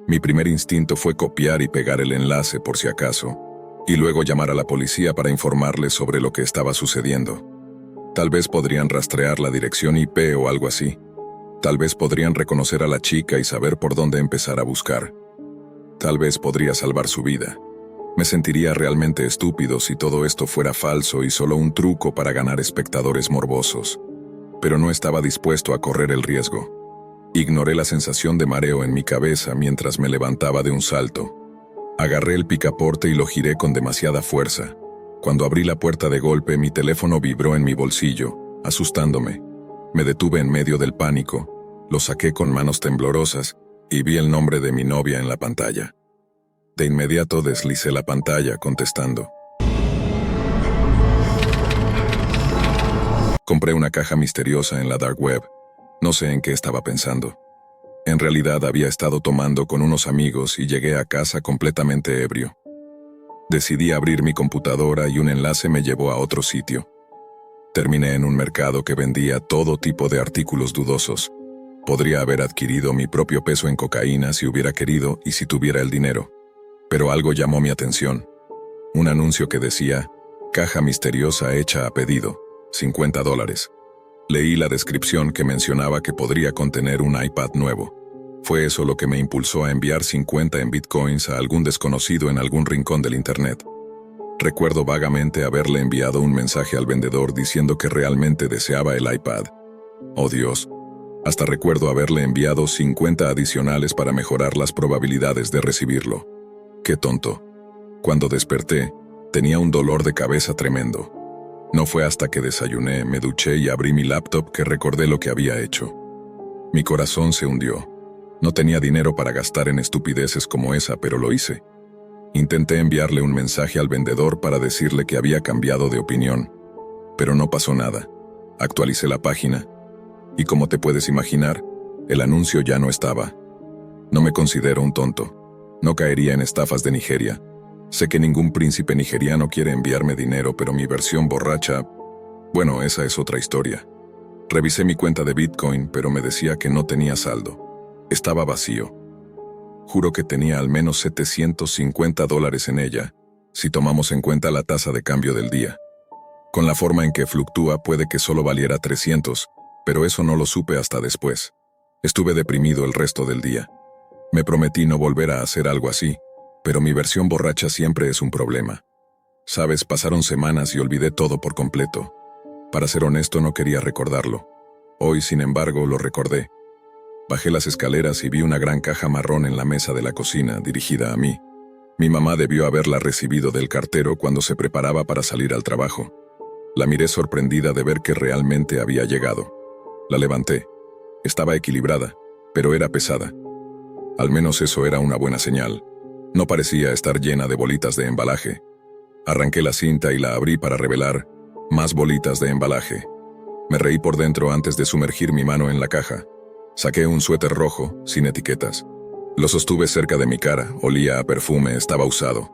Mi primer instinto fue copiar y pegar el enlace por si acaso, y luego llamar a la policía para informarles sobre lo que estaba sucediendo. Tal vez podrían rastrear la dirección IP o algo así. Tal vez podrían reconocer a la chica y saber por dónde empezar a buscar. Tal vez podría salvar su vida. Me sentiría realmente estúpido si todo esto fuera falso y solo un truco para ganar espectadores morbosos. Pero no estaba dispuesto a correr el riesgo. Ignoré la sensación de mareo en mi cabeza mientras me levantaba de un salto. Agarré el picaporte y lo giré con demasiada fuerza. Cuando abrí la puerta de golpe, mi teléfono vibró en mi bolsillo, asustándome. Me detuve en medio del pánico, lo saqué con manos temblorosas y vi el nombre de mi novia en la pantalla. De inmediato deslicé la pantalla contestando. Compré una caja misteriosa en la dark web. No sé en qué estaba pensando. En realidad había estado tomando con unos amigos y llegué a casa completamente ebrio. Decidí abrir mi computadora y un enlace me llevó a otro sitio. Terminé en un mercado que vendía todo tipo de artículos dudosos. Podría haber adquirido mi propio peso en cocaína si hubiera querido y si tuviera el dinero. Pero algo llamó mi atención. Un anuncio que decía, caja misteriosa hecha a pedido, $50. Leí la descripción que mencionaba que podría contener un iPad nuevo. Fue eso lo que me impulsó a enviar 50 en bitcoins a algún desconocido en algún rincón del internet. Recuerdo vagamente haberle enviado un mensaje al vendedor diciendo que realmente deseaba el iPad. Oh Dios, hasta recuerdo haberle enviado 50 adicionales para mejorar las probabilidades de recibirlo. ¡Qué tonto! Cuando desperté, tenía un dolor de cabeza tremendo. No fue hasta que desayuné, me duché y abrí mi laptop que recordé lo que había hecho. Mi corazón se hundió. No tenía dinero para gastar en estupideces como esa, pero lo hice. Intenté enviarle un mensaje al vendedor para decirle que había cambiado de opinión, pero no pasó nada. Actualicé la página, y como te puedes imaginar, el anuncio ya no estaba. No me considero un tonto. No caería en estafas de Nigeria. Sé que ningún príncipe nigeriano quiere enviarme dinero, pero mi versión borracha... Bueno, esa es otra historia. Revisé mi cuenta de Bitcoin, pero me decía que no tenía saldo. Estaba vacío. Juro que tenía al menos $750 en ella, si tomamos en cuenta la tasa de cambio del día. Con la forma en que fluctúa puede que solo valiera 300, pero eso no lo supe hasta después. Estuve deprimido el resto del día. Me prometí no volver a hacer algo así, pero mi versión borracha siempre es un problema. Sabes, pasaron semanas y olvidé todo por completo. Para ser honesto, no quería recordarlo. Hoy, sin embargo, lo recordé. Bajé las escaleras y vi una gran caja marrón en la mesa de la cocina, dirigida a mí. Mi mamá debió haberla recibido del cartero cuando se preparaba para salir al trabajo. La miré sorprendida de ver que realmente había llegado. La levanté. Estaba equilibrada, pero era pesada. Al menos eso era una buena señal. No parecía estar llena de bolitas de embalaje. Arranqué la cinta y la abrí para revelar más bolitas de embalaje. Me reí por dentro antes de sumergir mi mano en la caja. Saqué un suéter rojo, sin etiquetas. Lo sostuve cerca de mi cara, olía a perfume, estaba usado.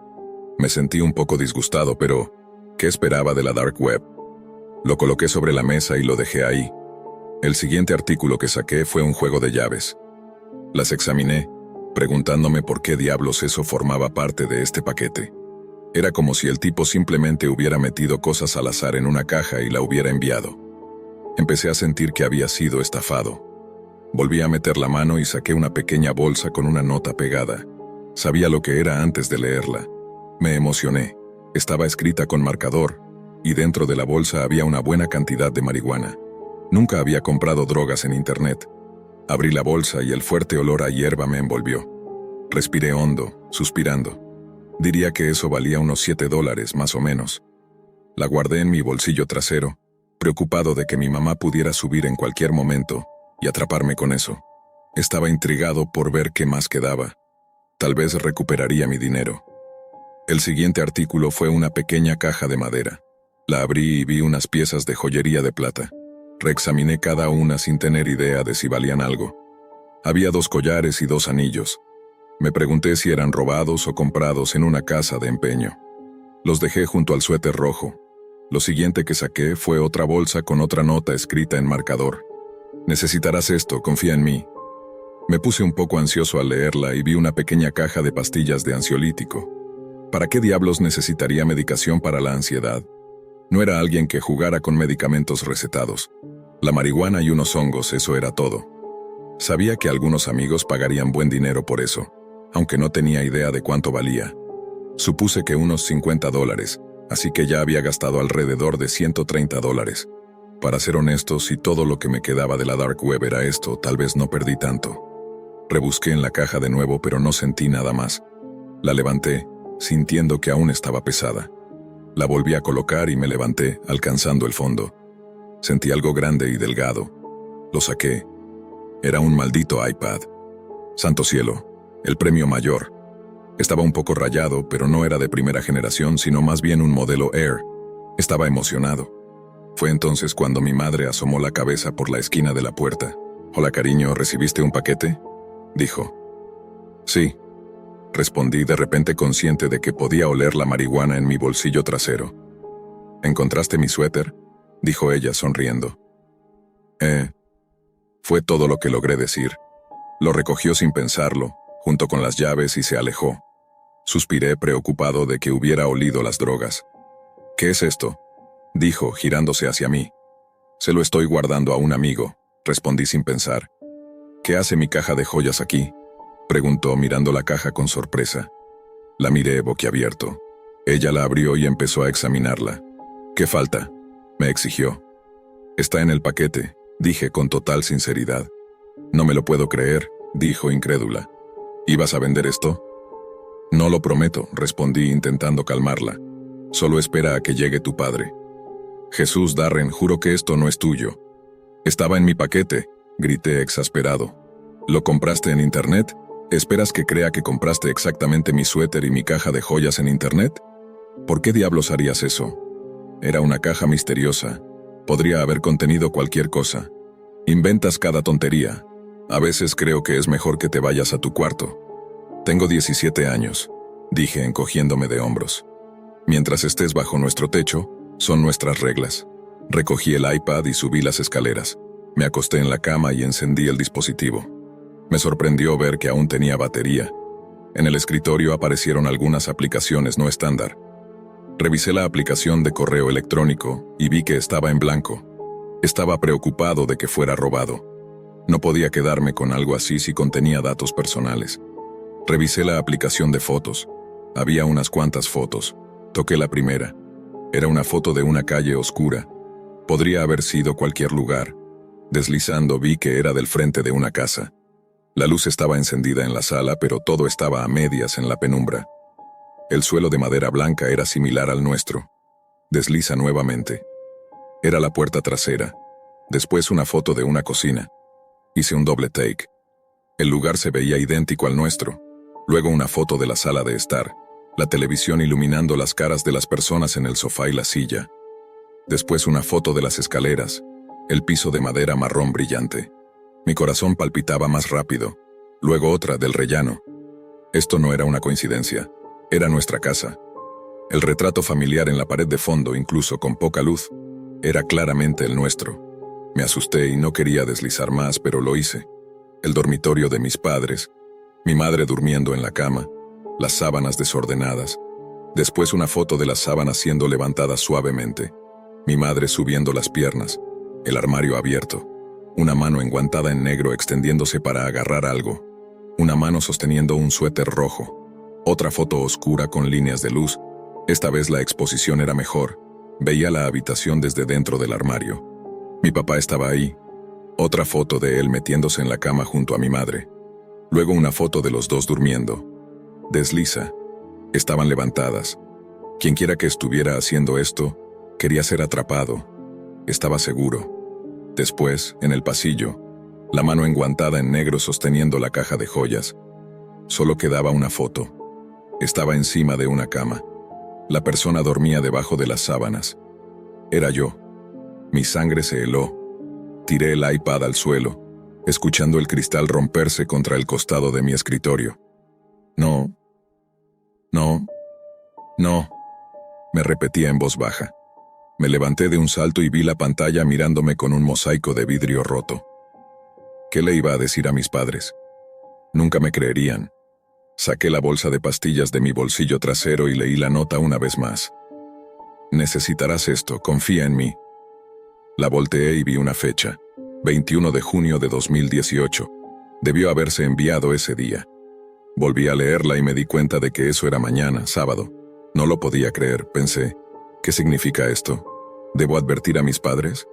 Me sentí un poco disgustado, pero ¿qué esperaba de la dark web? Lo coloqué sobre la mesa y lo dejé ahí. El siguiente artículo que saqué fue un juego de llaves. Las examiné, preguntándome por qué diablos eso formaba parte de este paquete. Era como si el tipo simplemente hubiera metido cosas al azar en una caja y la hubiera enviado. Empecé a sentir que había sido estafado. Volví a meter la mano y saqué una pequeña bolsa con una nota pegada. Sabía lo que era antes de leerla. Me emocioné. Estaba escrita con marcador, y dentro de la bolsa había una buena cantidad de marihuana. Nunca había comprado drogas en internet. Abrí la bolsa y el fuerte olor a hierba me envolvió. Respiré hondo, suspirando. Diría que eso valía unos $7, más o menos. La guardé en mi bolsillo trasero, preocupado de que mi mamá pudiera subir en cualquier momento y atraparme con eso. Estaba intrigado por ver qué más quedaba. Tal vez recuperaría mi dinero. El siguiente artículo fue una pequeña caja de madera. La abrí y vi unas piezas de joyería de plata. Reexaminé cada una sin tener idea de si valían algo. Había 2 collares y 2 anillos. Me pregunté si eran robados o comprados en una casa de empeño. Los dejé junto al suéter rojo. Lo siguiente que saqué fue otra bolsa con otra nota escrita en marcador. Necesitarás esto, confía en mí. Me puse un poco ansioso al leerla y vi una pequeña caja de pastillas de ansiolítico. ¿Para qué diablos necesitaría medicación para la ansiedad? No era alguien que jugara con medicamentos recetados. La marihuana y unos hongos, eso era todo. Sabía que algunos amigos pagarían buen dinero por eso, aunque no tenía idea de cuánto valía. Supuse que unos $50, así que ya había gastado alrededor de $130. Para ser honesto, si todo lo que me quedaba de la dark web era esto, tal vez no perdí tanto. Rebusqué en la caja de nuevo, pero no sentí nada más. La levanté, sintiendo que aún estaba pesada. La volví a colocar y me levanté, alcanzando el fondo. Sentí algo grande y delgado. Lo saqué. Era un maldito iPad. Santo cielo, el premio mayor. Estaba un poco rayado, pero no era de primera generación, sino más bien un modelo Air. Estaba emocionado. Fue entonces cuando mi madre asomó la cabeza por la esquina de la puerta. «Hola, cariño, ¿recibiste un paquete?», dijo. «Sí», respondí, de repente consciente de que podía oler la marihuana en mi bolsillo trasero. «¿Encontraste mi suéter?», dijo ella sonriendo. Fue todo lo que logré decir. Lo recogió sin pensarlo, junto con las llaves, y se alejó. Suspiré preocupado de que hubiera olido las drogas. «¿Qué es esto?», dijo, girándose hacia mí. «Se lo estoy guardando a un amigo», respondí sin pensar. ¿Qué hace mi caja de joyas aquí?, preguntó mirando la caja con sorpresa. La miré boquiabierto. Ella la abrió y empezó a examinarla. ¿Qué falta?, me exigió. Está en el paquete, dije con total sinceridad. No me lo puedo creer, dijo incrédula. ¿Ibas a vender esto? No lo prometo, respondí intentando calmarla. Solo espera a que llegue tu padre. Jesús, Darren, juro que esto no es tuyo. Estaba en mi paquete, grité exasperado. ¿Lo compraste en internet? ¿Esperas que crea que compraste exactamente mi suéter y mi caja de joyas en internet? ¿Por qué diablos harías eso? Era una caja misteriosa. Podría haber contenido cualquier cosa. Inventas cada tontería. A veces creo que es mejor que te vayas a tu cuarto. Tengo 17 años, dije encogiéndome de hombros. Mientras estés bajo nuestro techo, son nuestras reglas. Recogí el iPad y subí las escaleras. Me acosté en la cama y encendí el dispositivo. Me sorprendió ver que aún tenía batería. En el escritorio aparecieron algunas aplicaciones no estándar. Revisé la aplicación de correo electrónico y vi que estaba en blanco. Estaba preocupado de que fuera robado. No podía quedarme con algo así si contenía datos personales. Revisé la aplicación de fotos. Había unas cuantas fotos. Toqué la primera. Era una foto de una calle oscura. Podría haber sido cualquier lugar. Deslizando vi que era del frente de una casa. La luz estaba encendida en la sala, pero todo estaba a medias en la penumbra. El suelo de madera blanca era similar al nuestro. Desliza nuevamente. Era la puerta trasera. Después una foto de una cocina. Hice un doble take. El lugar se veía idéntico al nuestro. Luego una foto de la sala de estar, la televisión iluminando las caras de las personas en el sofá y la silla. Después una foto de las escaleras, el piso de madera marrón brillante. Mi corazón palpitaba más rápido. Luego otra del rellano. Esto no era una coincidencia. Era nuestra casa. El retrato familiar en la pared de fondo, incluso con poca luz, era claramente el nuestro. Me asusté y no quería deslizar más, pero lo hice. El dormitorio de mis padres, mi madre durmiendo en la cama, las sábanas desordenadas. Después una foto de las sábanas siendo levantadas suavemente. Mi madre subiendo las piernas, el armario abierto. Una mano enguantada en negro extendiéndose para agarrar algo. Una mano sosteniendo un suéter rojo. Otra foto oscura con líneas de luz. Esta vez la exposición era mejor. Veía la habitación desde dentro del armario. Mi papá estaba ahí. Otra foto de él metiéndose en la cama junto a mi madre. Luego una foto de los dos durmiendo. Desliza. Estaban levantadas. Quienquiera que estuviera haciendo esto, quería ser atrapado. Estaba seguro. Después, en el pasillo, la mano enguantada en negro sosteniendo la caja de joyas. Solo quedaba una foto. Estaba encima de una cama. La persona dormía debajo de las sábanas. Era yo. Mi sangre se heló. Tiré el iPad al suelo, escuchando el cristal romperse contra el costado de mi escritorio. No. No. No. Me repetía en voz baja. Me levanté de un salto y vi la pantalla mirándome con un mosaico de vidrio roto. ¿Qué le iba a decir a mis padres? Nunca me creerían. Saqué la bolsa de pastillas de mi bolsillo trasero y leí la nota una vez más. Necesitarás esto, confía en mí. La volteé y vi una fecha, 21 de junio de 2018. Debió haberse enviado ese día. Volví a leerla y me di cuenta de que eso era mañana, sábado. No lo podía creer, pensé. ¿Qué significa esto? ¿Debo advertir a mis padres?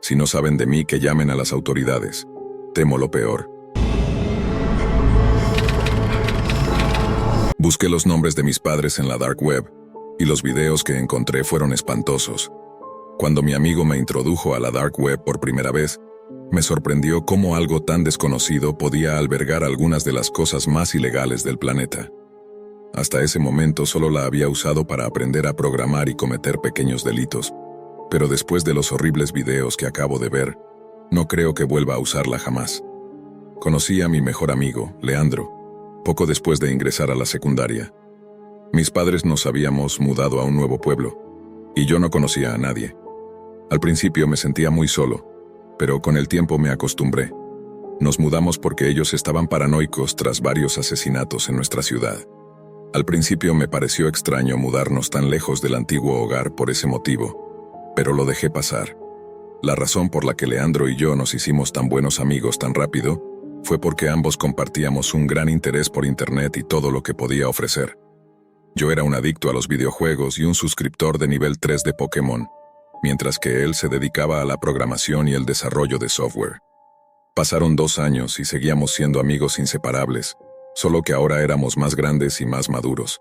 Si no saben de mí, que llamen a las autoridades. Temo lo peor. Busqué los nombres de mis padres en la dark web, y los videos que encontré fueron espantosos. Cuando mi amigo me introdujo a la dark web por primera vez, me sorprendió cómo algo tan desconocido podía albergar algunas de las cosas más ilegales del planeta. Hasta ese momento solo la había usado para aprender a programar y cometer pequeños delitos, pero después de los horribles videos que acabo de ver, no creo que vuelva a usarla jamás. Conocí a mi mejor amigo, Leandro, poco después de ingresar a la secundaria. Mis padres nos habíamos mudado a un nuevo pueblo, y yo no conocía a nadie. Al principio me sentía muy solo, pero con el tiempo me acostumbré. Nos mudamos porque ellos estaban paranoicos tras varios asesinatos en nuestra ciudad. Al principio me pareció extraño mudarnos tan lejos del antiguo hogar por ese motivo, pero lo dejé pasar. La razón por la que Leandro y yo nos hicimos tan buenos amigos tan rápido Fue porque ambos compartíamos un gran interés por Internet y todo lo que podía ofrecer. Yo era un adicto a los videojuegos y un suscriptor de nivel 3 de Pokémon, mientras que él se dedicaba a la programación y el desarrollo de software. Pasaron 2 años y seguíamos siendo amigos inseparables, solo que ahora éramos más grandes y más maduros.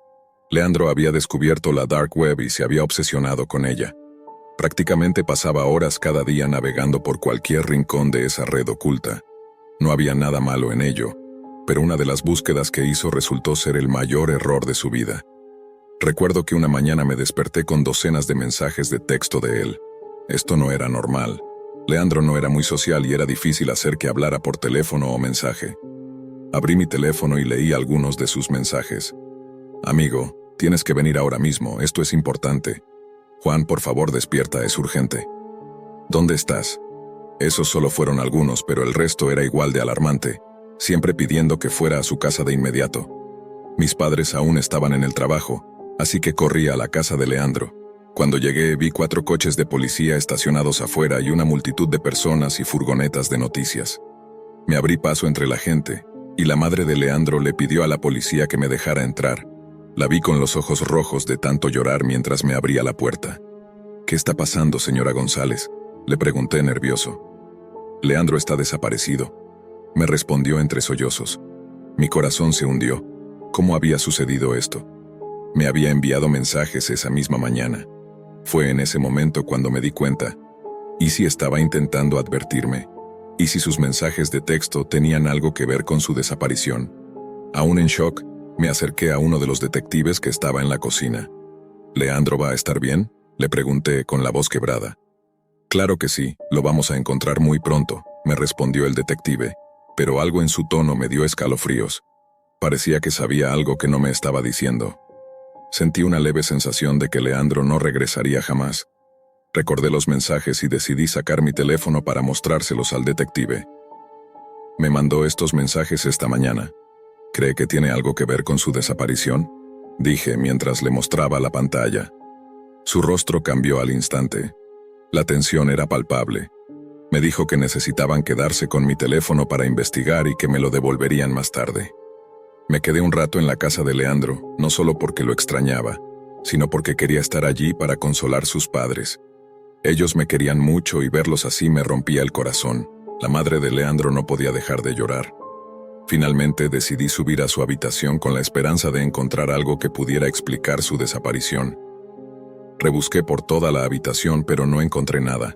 Leandro había descubierto la Dark Web y se había obsesionado con ella. Prácticamente pasaba horas cada día navegando por cualquier rincón de esa red oculta. No había nada malo en ello, pero una de las búsquedas que hizo resultó ser el mayor error de su vida. Recuerdo que una mañana me desperté con docenas de mensajes de texto de él. Esto no era normal. Leandro no era muy social y era difícil hacer que hablara por teléfono o mensaje. Abrí mi teléfono y leí algunos de sus mensajes. Amigo, tienes que venir ahora mismo, esto es importante. Juan, por favor, despierta, es urgente. ¿Dónde estás? Esos solo fueron algunos, pero el resto era igual de alarmante, siempre pidiendo que fuera a su casa de inmediato. Mis padres aún estaban en el trabajo, así que corrí a la casa de Leandro. Cuando llegué vi 4 coches de policía estacionados afuera y una multitud de personas y furgonetas de noticias. Me abrí paso entre la gente, y la madre de Leandro le pidió a la policía que me dejara entrar. La vi con los ojos rojos de tanto llorar mientras me abría la puerta. ¿Qué está pasando, señora González?, le pregunté nervioso. Leandro está desaparecido, me respondió entre sollozos. Mi corazón se hundió. ¿Cómo había sucedido esto? Me había enviado mensajes esa misma mañana. Fue en ese momento cuando me di cuenta. ¿Y si estaba intentando advertirme? ¿Y si sus mensajes de texto tenían algo que ver con su desaparición? Aún en shock, me acerqué a uno de los detectives que estaba en la cocina. ¿Leandro va a estar bien?, le pregunté con la voz quebrada. Claro que sí, lo vamos a encontrar muy pronto, me respondió el detective, pero algo en su tono me dio escalofríos. Parecía que sabía algo que no me estaba diciendo. Sentí una leve sensación de que Leandro no regresaría jamás. Recordé los mensajes y decidí sacar mi teléfono para mostrárselos al detective. Me mandó estos mensajes esta mañana. ¿Cree que tiene algo que ver con su desaparición?, dije mientras le mostraba la pantalla. Su rostro cambió al instante. La tensión era palpable. Me dijo que necesitaban quedarse con mi teléfono para investigar y que me lo devolverían más tarde. Me quedé un rato en la casa de Leandro, no solo porque lo extrañaba, sino porque quería estar allí para consolar sus padres. Ellos me querían mucho y verlos así me rompía el corazón. La madre de Leandro no podía dejar de llorar. Finalmente decidí subir a su habitación con la esperanza de encontrar algo que pudiera explicar su desaparición. Rebusqué por toda la habitación, pero no encontré nada.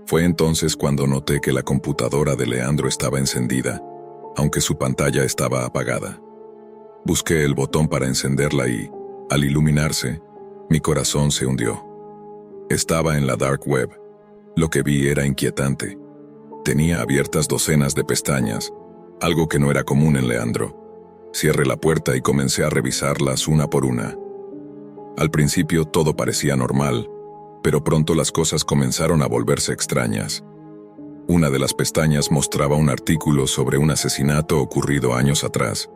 Fue entonces cuando noté que la computadora de Leandro estaba encendida, aunque su pantalla estaba apagada. Busqué el botón para encenderla y, al iluminarse, mi corazón se hundió. Estaba en la Dark Web. Lo que vi era inquietante. Tenía abiertas docenas de pestañas, algo que no era común en Leandro. Cerré la puerta y comencé a revisarlas una por una. Al principio todo parecía normal, pero pronto las cosas comenzaron a volverse extrañas. Una de las pestañas mostraba un artículo sobre un asesinato ocurrido años atrás.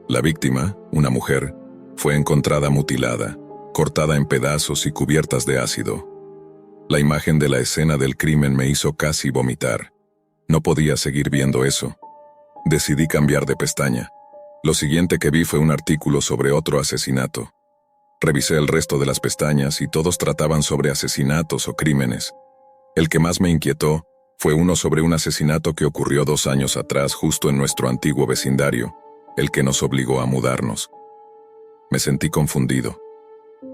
La víctima, una mujer, fue encontrada mutilada, cortada en pedazos y cubiertas de ácido. La imagen de la escena del crimen me hizo casi vomitar. No podía seguir viendo eso. Decidí cambiar de pestaña. Lo siguiente que vi fue un artículo sobre otro asesinato. Revisé el resto de las pestañas y todos trataban sobre asesinatos o crímenes. El que más me inquietó fue uno sobre un asesinato que ocurrió 2 años atrás justo en nuestro antiguo vecindario, el que nos obligó a mudarnos. Me sentí confundido.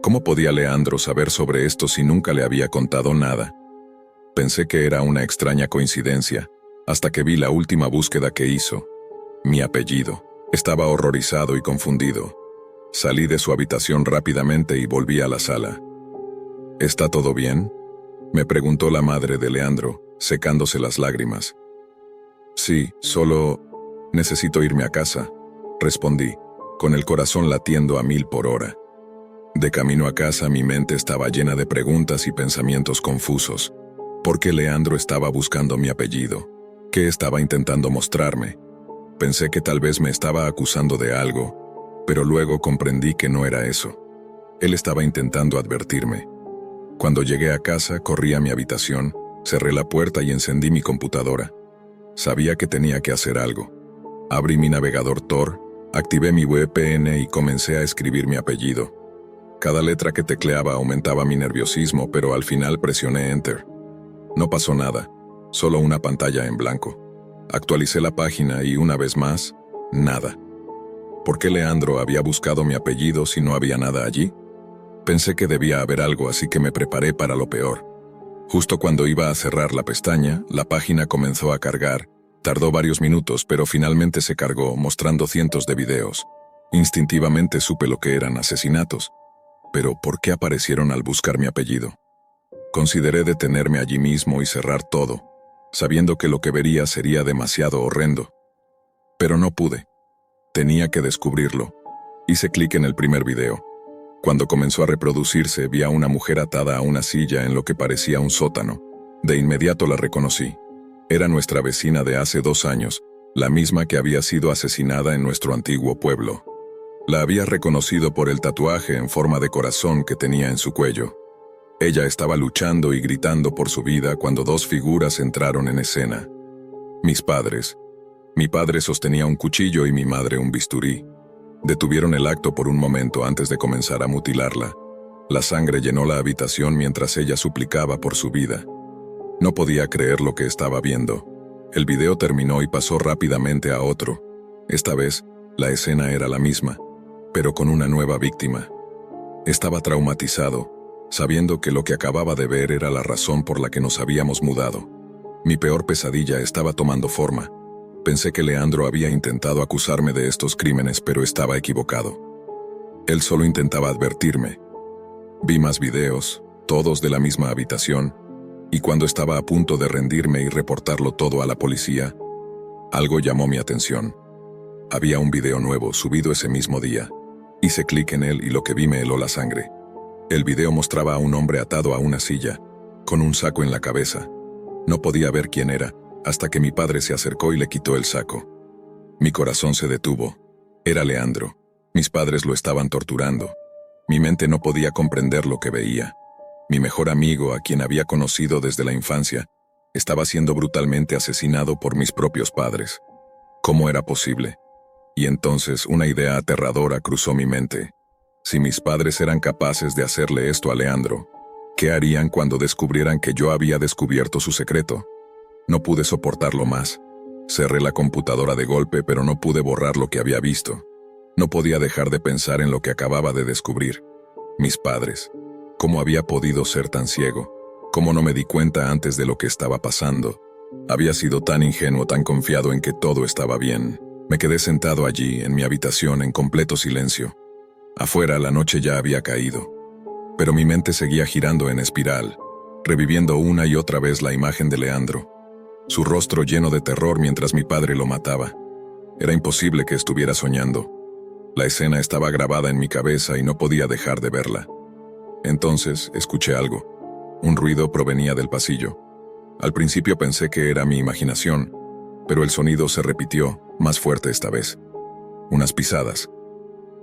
¿Cómo podía Leandro saber sobre esto si nunca le había contado nada? Pensé que era una extraña coincidencia, hasta que vi la última búsqueda que hizo. Mi apellido. Estaba horrorizado y confundido. Salí de su habitación rápidamente y volví a la sala. ¿Está todo bien?, me preguntó la madre de Leandro, secándose las lágrimas. Sí, solo necesito irme a casa, respondí, con el corazón latiendo a 1000 por hora. De camino a casa mi mente estaba llena de preguntas y pensamientos confusos. ¿Por qué Leandro estaba buscando mi apellido? ¿Qué estaba intentando mostrarme? Pensé que tal vez me estaba acusando de algo, pero luego comprendí que no era eso. Él estaba intentando advertirme. Cuando llegué a casa, corrí a mi habitación, cerré la puerta y encendí mi computadora. Sabía que tenía que hacer algo. Abrí mi navegador Tor, activé mi VPN y comencé a escribir mi apellido. Cada letra que tecleaba aumentaba mi nerviosismo, pero al final presioné Enter. No pasó nada, solo una pantalla en blanco. Actualicé la página y una vez más, nada. ¿Por qué Leandro había buscado mi apellido si no había nada allí? Pensé que debía haber algo, así que me preparé para lo peor. Justo cuando iba a cerrar la pestaña, la página comenzó a cargar. Tardó varios minutos, pero finalmente se cargó, mostrando cientos de videos. Instintivamente supe lo que eran asesinatos. Pero ¿por qué aparecieron al buscar mi apellido? Consideré detenerme allí mismo y cerrar todo, sabiendo que lo que vería sería demasiado horrendo. Pero no pude. Tenía que descubrirlo. Hice clic en el primer video. Cuando comenzó a reproducirse, vi a una mujer atada a una silla en lo que parecía un sótano. De inmediato la reconocí. Era nuestra vecina de hace 2 años, la misma que había sido asesinada en nuestro antiguo pueblo. La había reconocido por el tatuaje en forma de corazón que tenía en su cuello. Ella estaba luchando y gritando por su vida cuando 2 figuras entraron en escena. Mis padres. Mi padre sostenía un cuchillo y mi madre un bisturí. Detuvieron el acto por un momento antes de comenzar a mutilarla. La sangre llenó la habitación mientras ella suplicaba por su vida. No podía creer lo que estaba viendo. El video terminó y pasó rápidamente a otro. Esta vez, la escena era la misma, pero con una nueva víctima. Estaba traumatizado, sabiendo que lo que acababa de ver era la razón por la que nos habíamos mudado. Mi peor pesadilla estaba tomando forma. Pensé que Leandro había intentado acusarme de estos crímenes, pero estaba equivocado. Él solo intentaba advertirme. Vi más videos, todos de la misma habitación, y cuando estaba a punto de rendirme y reportarlo todo a la policía, algo llamó mi atención. Había un video nuevo subido ese mismo día. Hice clic en él y lo que vi me heló la sangre. El video mostraba a un hombre atado a una silla, con un saco en la cabeza. No podía ver quién era, hasta que mi padre se acercó y le quitó el saco. Mi corazón se detuvo. Era Leandro. Mis padres lo estaban torturando. Mi mente no podía comprender lo que veía. Mi mejor amigo, a quien había conocido desde la infancia, estaba siendo brutalmente asesinado por mis propios padres. ¿Cómo era posible? Y entonces una idea aterradora cruzó mi mente. Si mis padres eran capaces de hacerle esto a Leandro, ¿qué harían cuando descubrieran que yo había descubierto su secreto? No pude soportarlo más. Cerré la computadora de golpe, pero no pude borrar lo que había visto. No podía dejar de pensar en lo que acababa de descubrir. Mis padres. ¿Cómo había podido ser tan ciego? ¿Cómo no me di cuenta antes de lo que estaba pasando? Había sido tan ingenuo, tan confiado en que todo estaba bien. Me quedé sentado allí, en mi habitación, en completo silencio. Afuera, la noche ya había caído. Pero mi mente seguía girando en espiral, reviviendo una y otra vez la imagen de Leandro. Su rostro lleno de terror mientras mi padre lo mataba. Era imposible que estuviera soñando. La escena estaba grabada en mi cabeza y no podía dejar de verla. Entonces, escuché algo. Un ruido provenía del pasillo. Al principio pensé que era mi imaginación, pero el sonido se repitió, más fuerte esta vez. Unas pisadas.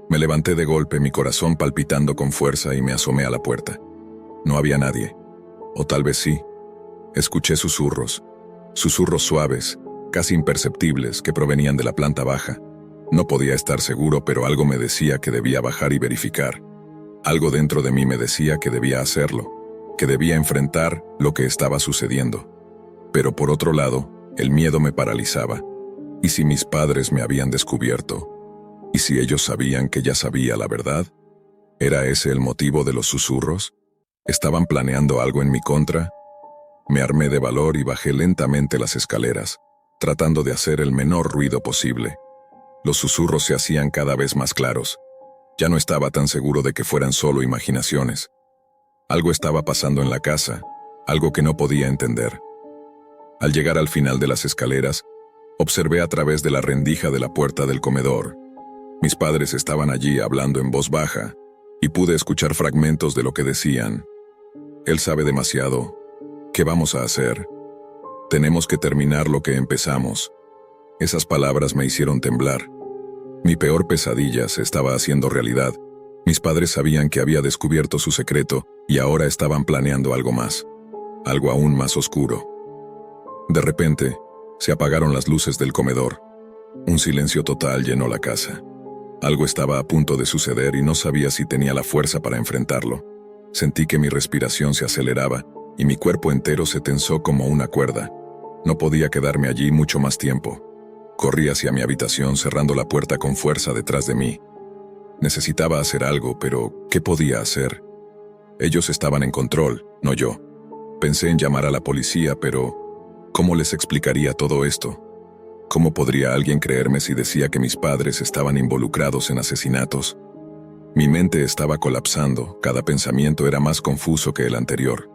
Me levanté de golpe, mi corazón palpitando con fuerza, y me asomé a la puerta. No había nadie. O tal vez sí. Escuché susurros suaves, casi imperceptibles, que provenían de la planta baja. No podía estar seguro, pero algo me decía que debía bajar y verificar. Algo dentro de mí me decía que debía hacerlo, que debía enfrentar lo que estaba sucediendo. Pero por otro lado, el miedo me paralizaba. ¿Y si mis padres me habían descubierto? ¿Y si ellos sabían que ya sabía la verdad? ¿Era ese el motivo de los susurros? ¿Estaban planeando algo en mi contra? Me armé de valor y bajé lentamente las escaleras, tratando de hacer el menor ruido posible. Los susurros se hacían cada vez más claros. Ya no estaba tan seguro de que fueran solo imaginaciones. Algo estaba pasando en la casa, algo que no podía entender. Al llegar al final de las escaleras, observé a través de la rendija de la puerta del comedor. Mis padres estaban allí hablando en voz baja, y pude escuchar fragmentos de lo que decían. Él sabe demasiado. ¿Qué vamos a hacer? Tenemos que terminar lo que empezamos. Esas palabras me hicieron temblar. Mi peor pesadilla se estaba haciendo realidad. Mis padres sabían que había descubierto su secreto y ahora estaban planeando algo más, algo aún más oscuro. De repente, Se apagaron las luces del comedor. Un silencio total llenó la casa. Algo estaba a punto de suceder y no sabía si tenía la fuerza para enfrentarlo. Sentí que mi respiración se aceleraba y mi cuerpo entero se tensó como una cuerda. No podía quedarme allí mucho más tiempo. Corrí hacia mi habitación cerrando la puerta con fuerza detrás de mí. Necesitaba hacer algo, pero ¿qué podía hacer? Ellos estaban en control, no yo. Pensé en llamar a la policía, pero ¿cómo les explicaría todo esto? ¿Cómo podría alguien creerme si decía que mis padres estaban involucrados en asesinatos? Mi mente estaba colapsando, cada pensamiento era más confuso que el anterior.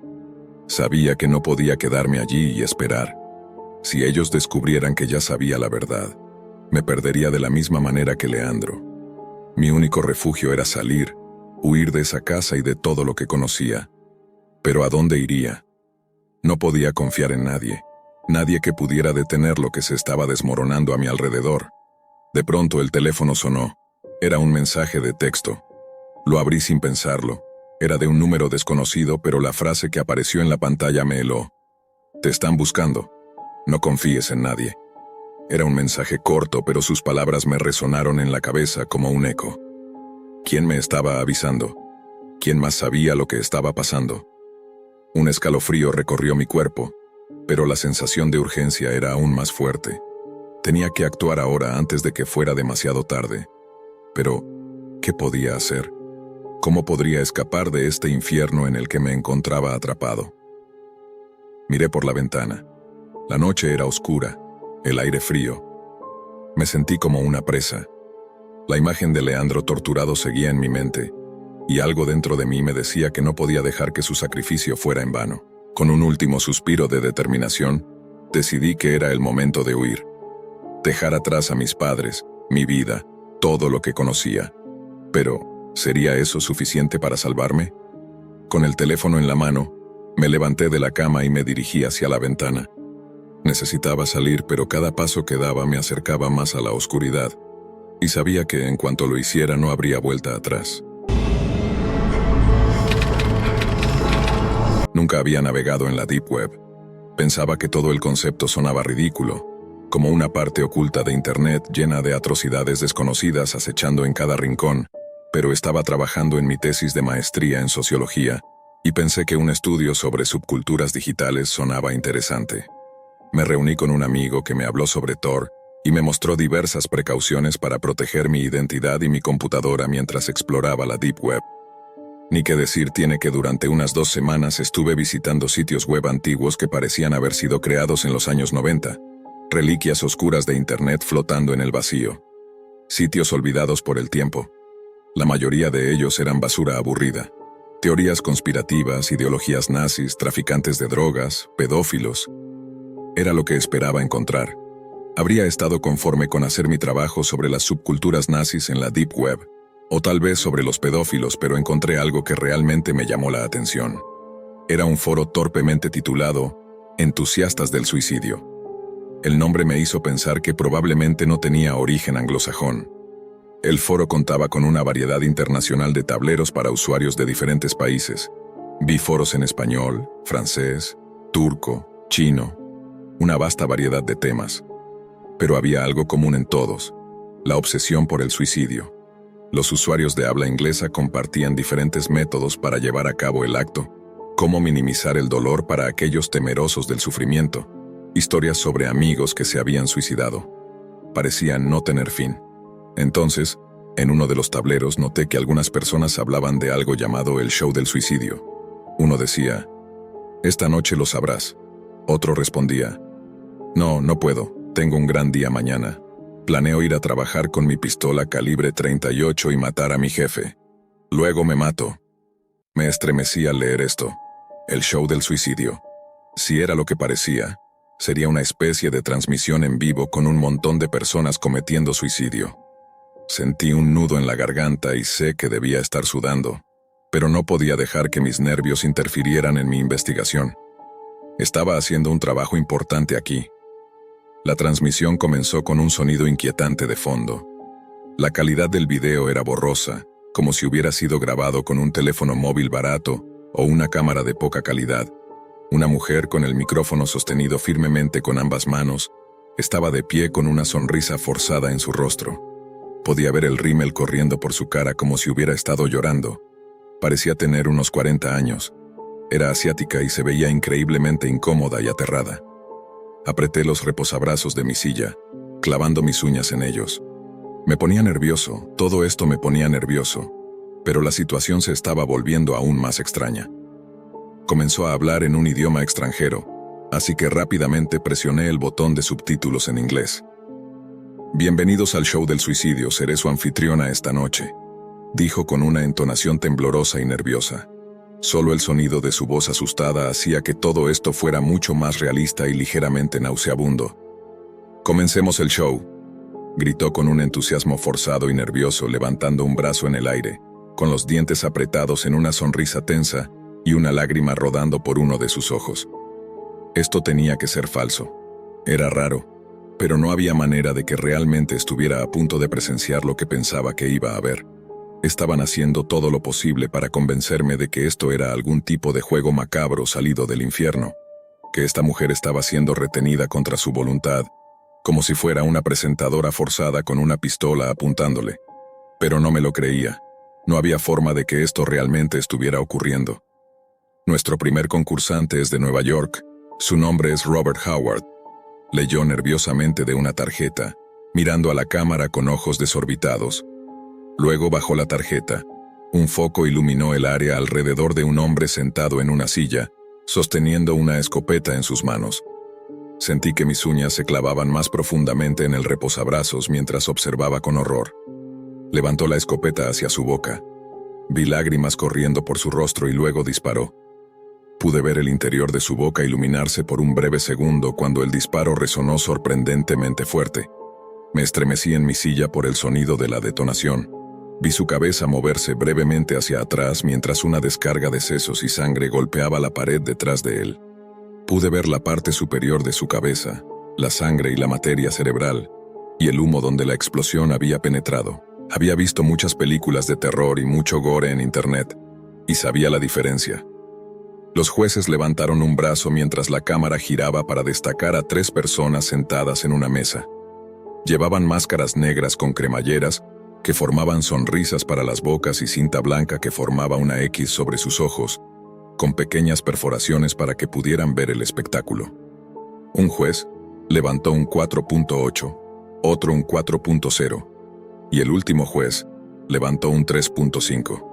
Sabía que no podía quedarme allí y esperar. Si ellos descubrieran que ya sabía la verdad, me perdería de la misma manera que Leandro. Mi único refugio era salir, huir de esa casa y de todo lo que conocía. Pero ¿a dónde iría? No podía confiar en nadie. Nadie que pudiera detener lo que se estaba desmoronando a mi alrededor. De pronto el teléfono sonó. Era un mensaje de texto. Lo abrí sin pensarlo. Era de un número desconocido, pero la frase que apareció en la pantalla me heló. Te están buscando. No confíes en nadie. Era un mensaje corto, pero sus palabras me resonaron en la cabeza como un eco. ¿Quién me estaba avisando? ¿Quién más sabía lo que estaba pasando? Un escalofrío recorrió mi cuerpo, pero la sensación de urgencia era aún más fuerte. Tenía que actuar ahora antes de que fuera demasiado tarde. Pero, ¿qué podía hacer? ¿Cómo podría escapar de este infierno en el que me encontraba atrapado? Miré por la ventana. La noche era oscura, el aire frío. Me sentí como una presa. La imagen de Leandro torturado seguía en mi mente, y algo dentro de mí me decía que no podía dejar que su sacrificio fuera en vano. Con un último suspiro de determinación, decidí que era el momento de huir. Dejar atrás a mis padres, mi vida, todo lo que conocía. Pero, ¿sería eso suficiente para salvarme? Con el teléfono en la mano, me levanté de la cama y me dirigí hacia la ventana. Necesitaba salir, pero cada paso que daba me acercaba más a la oscuridad, y sabía que en cuanto lo hiciera no habría vuelta atrás. Nunca había navegado en la Deep Web. Pensaba que todo el concepto sonaba ridículo, como una parte oculta de Internet llena de atrocidades desconocidas acechando en cada rincón, pero estaba trabajando en mi tesis de maestría en sociología, y pensé que un estudio sobre subculturas digitales sonaba interesante. Me reuní con un amigo que me habló sobre Tor y me mostró diversas precauciones para proteger mi identidad y mi computadora mientras exploraba la Deep Web. Ni qué decir tiene que durante unas 2 semanas estuve visitando sitios web antiguos que parecían haber sido creados en los años 90, reliquias oscuras de Internet flotando en el vacío. Sitios olvidados por el tiempo. La mayoría de ellos eran basura aburrida. Teorías conspirativas, ideologías nazis, traficantes de drogas, pedófilos. Era lo que esperaba encontrar. Habría estado conforme con hacer mi trabajo sobre las subculturas nazis en la Deep Web, o tal vez sobre los pedófilos, pero encontré algo que realmente me llamó la atención. Era un foro torpemente titulado Entusiastas del Suicidio. El nombre me hizo pensar que probablemente no tenía origen anglosajón. El foro contaba con una variedad internacional de tableros para usuarios de diferentes países. Vi foros en español, francés, turco, chino, una vasta variedad de temas. Pero había algo común en todos: la obsesión por el suicidio. Los usuarios de habla inglesa compartían diferentes métodos para llevar a cabo el acto, cómo minimizar el dolor para aquellos temerosos del sufrimiento, historias sobre amigos que se habían suicidado. Parecían no tener fin. Entonces, en uno de los tableros noté que algunas personas hablaban de algo llamado el show del suicidio. Uno decía, «Esta noche lo sabrás». Otro respondía, «No, no puedo, tengo un gran día mañana. Planeo ir a trabajar con mi pistola calibre 38 y matar a mi jefe. Luego me mato». Me estremecí al leer esto. El show del suicidio. Si era lo que parecía, sería una especie de transmisión en vivo con un montón de personas cometiendo suicidio. Sentí un nudo en la garganta y sé que debía estar sudando, pero no podía dejar que mis nervios interfirieran en mi investigación. Estaba haciendo un trabajo importante aquí. La transmisión comenzó con un sonido inquietante de fondo. La calidad del video era borrosa, como si hubiera sido grabado con un teléfono móvil barato o una cámara de poca calidad. Una mujer con el micrófono sostenido firmemente con ambas manos Estaba de pie con una sonrisa forzada en su rostro. Podía ver el rímel corriendo por su cara como si hubiera estado llorando. Parecía tener unos 40 años. Era asiática y se veía increíblemente incómoda y aterrada. Apreté los reposabrazos de mi silla, clavando mis uñas en ellos. Me ponía nervioso, todo esto me ponía nervioso, pero la situación se estaba volviendo aún más extraña. Comenzó a hablar en un idioma extranjero, así que rápidamente presioné el botón de subtítulos en inglés. Bienvenidos al show del suicidio, seré su anfitriona esta noche, dijo con una entonación temblorosa y nerviosa. Solo el sonido de su voz asustada hacía que todo esto fuera mucho más realista y ligeramente nauseabundo. Comencemos el show, gritó con un entusiasmo forzado y nervioso, levantando un brazo en el aire, con los dientes apretados en una sonrisa tensa y una lágrima rodando por uno de sus ojos. Esto tenía que ser falso. Era raro, pero no había manera de que realmente estuviera a punto de presenciar lo que pensaba que iba a ver. Estaban haciendo todo lo posible para convencerme de que esto era algún tipo de juego macabro salido del infierno, que esta mujer estaba siendo retenida contra su voluntad, como si fuera una presentadora forzada con una pistola apuntándole. Pero no me lo creía. No había forma de que esto realmente estuviera ocurriendo. Nuestro primer concursante es de Nueva York. Su nombre es Robert Howard. Leyó nerviosamente de una tarjeta, mirando a la cámara con ojos desorbitados. Luego bajó la tarjeta. Un foco iluminó el área alrededor de un hombre sentado en una silla, sosteniendo una escopeta en sus manos. Sentí que mis uñas se clavaban más profundamente en el reposabrazos mientras observaba con horror. Levantó la escopeta hacia su boca. Vi lágrimas corriendo por su rostro y luego disparó. Pude ver el interior de su boca iluminarse por un breve segundo cuando el disparo resonó sorprendentemente fuerte. Me estremecí en mi silla por el sonido de la detonación. Vi su cabeza moverse brevemente hacia atrás mientras una descarga de sesos y sangre golpeaba la pared detrás de él. Pude ver la parte superior de su cabeza, la sangre y la materia cerebral, y el humo donde la explosión había penetrado. Había visto muchas películas de terror y mucho gore en internet, y sabía la diferencia. Los jueces levantaron un brazo mientras la cámara giraba para destacar a 3 personas sentadas en una mesa. Llevaban máscaras negras con cremalleras que formaban sonrisas para las bocas y cinta blanca que formaba una X sobre sus ojos, con pequeñas perforaciones para que pudieran ver el espectáculo. Un juez levantó un 4.8, otro un 4.0, y el último juez levantó un 3.5.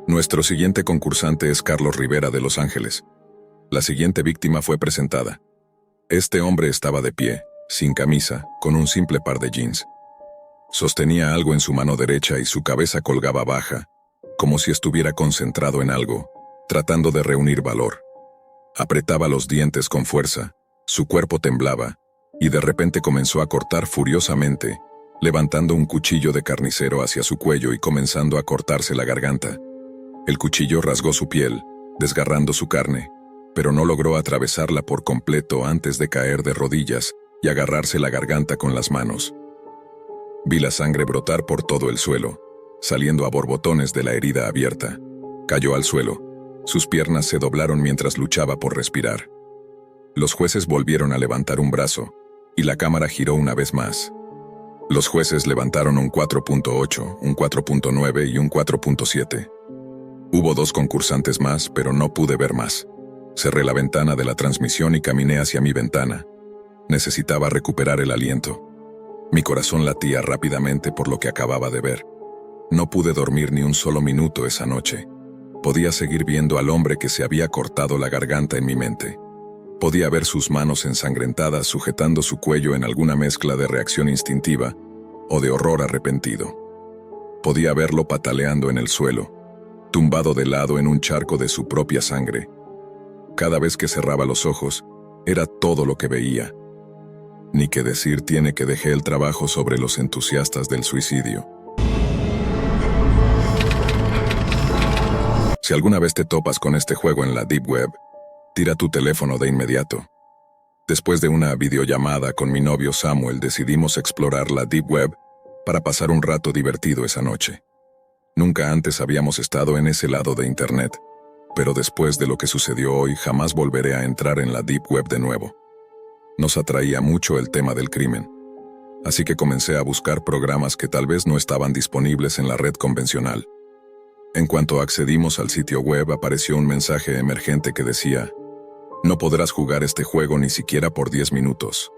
Nuestro siguiente concursante es Carlos Rivera de Los Ángeles. La siguiente víctima fue presentada. Este hombre estaba de pie, sin camisa, con un simple par de jeans. Sostenía algo en su mano derecha y su cabeza colgaba baja, como si estuviera concentrado en algo, tratando de reunir valor. Apretaba los dientes con fuerza, su cuerpo temblaba, y de repente comenzó a cortar furiosamente, levantando un cuchillo de carnicero hacia su cuello y comenzando a cortarse la garganta. El cuchillo rasgó su piel, desgarrando su carne, pero no logró atravesarla por completo antes de caer de rodillas y agarrarse la garganta con las manos. Vi la sangre brotar por todo el suelo, saliendo a borbotones de la herida abierta. Cayó al suelo. Sus piernas se doblaron mientras luchaba por respirar. Los jueces volvieron a levantar un brazo, y la cámara giró una vez más. Los jueces levantaron un 4.8, un 4.9 y un 4.7. Hubo 2 concursantes más, pero no pude ver más. Cerré la ventana de la transmisión y caminé hacia mi ventana. Necesitaba recuperar el aliento. Mi corazón latía rápidamente por lo que acababa de ver. No pude dormir ni un solo minuto esa noche. Podía seguir viendo al hombre que se había cortado la garganta en mi mente. Podía ver sus manos ensangrentadas sujetando su cuello en alguna mezcla de reacción instintiva o de horror arrepentido. Podía verlo pataleando en el suelo, tumbado de lado en un charco de su propia sangre. Cada vez que cerraba los ojos, era todo lo que veía. Ni que decir tiene que dejé el trabajo sobre los entusiastas del suicidio. Si alguna vez te topas con este juego en la Deep Web, tira tu teléfono de inmediato. Después de una videollamada con mi novio Samuel, decidimos explorar la Deep Web para pasar un rato divertido esa noche. Nunca antes habíamos estado en ese lado de Internet, pero después de lo que sucedió hoy, jamás volveré a entrar en la Deep Web de nuevo. Nos atraía mucho el tema del crimen. Así que comencé a buscar programas que tal vez no estaban disponibles en la red convencional. En cuanto accedimos al sitio web, apareció un mensaje emergente que decía: no podrás jugar este juego ni siquiera por 10 minutos.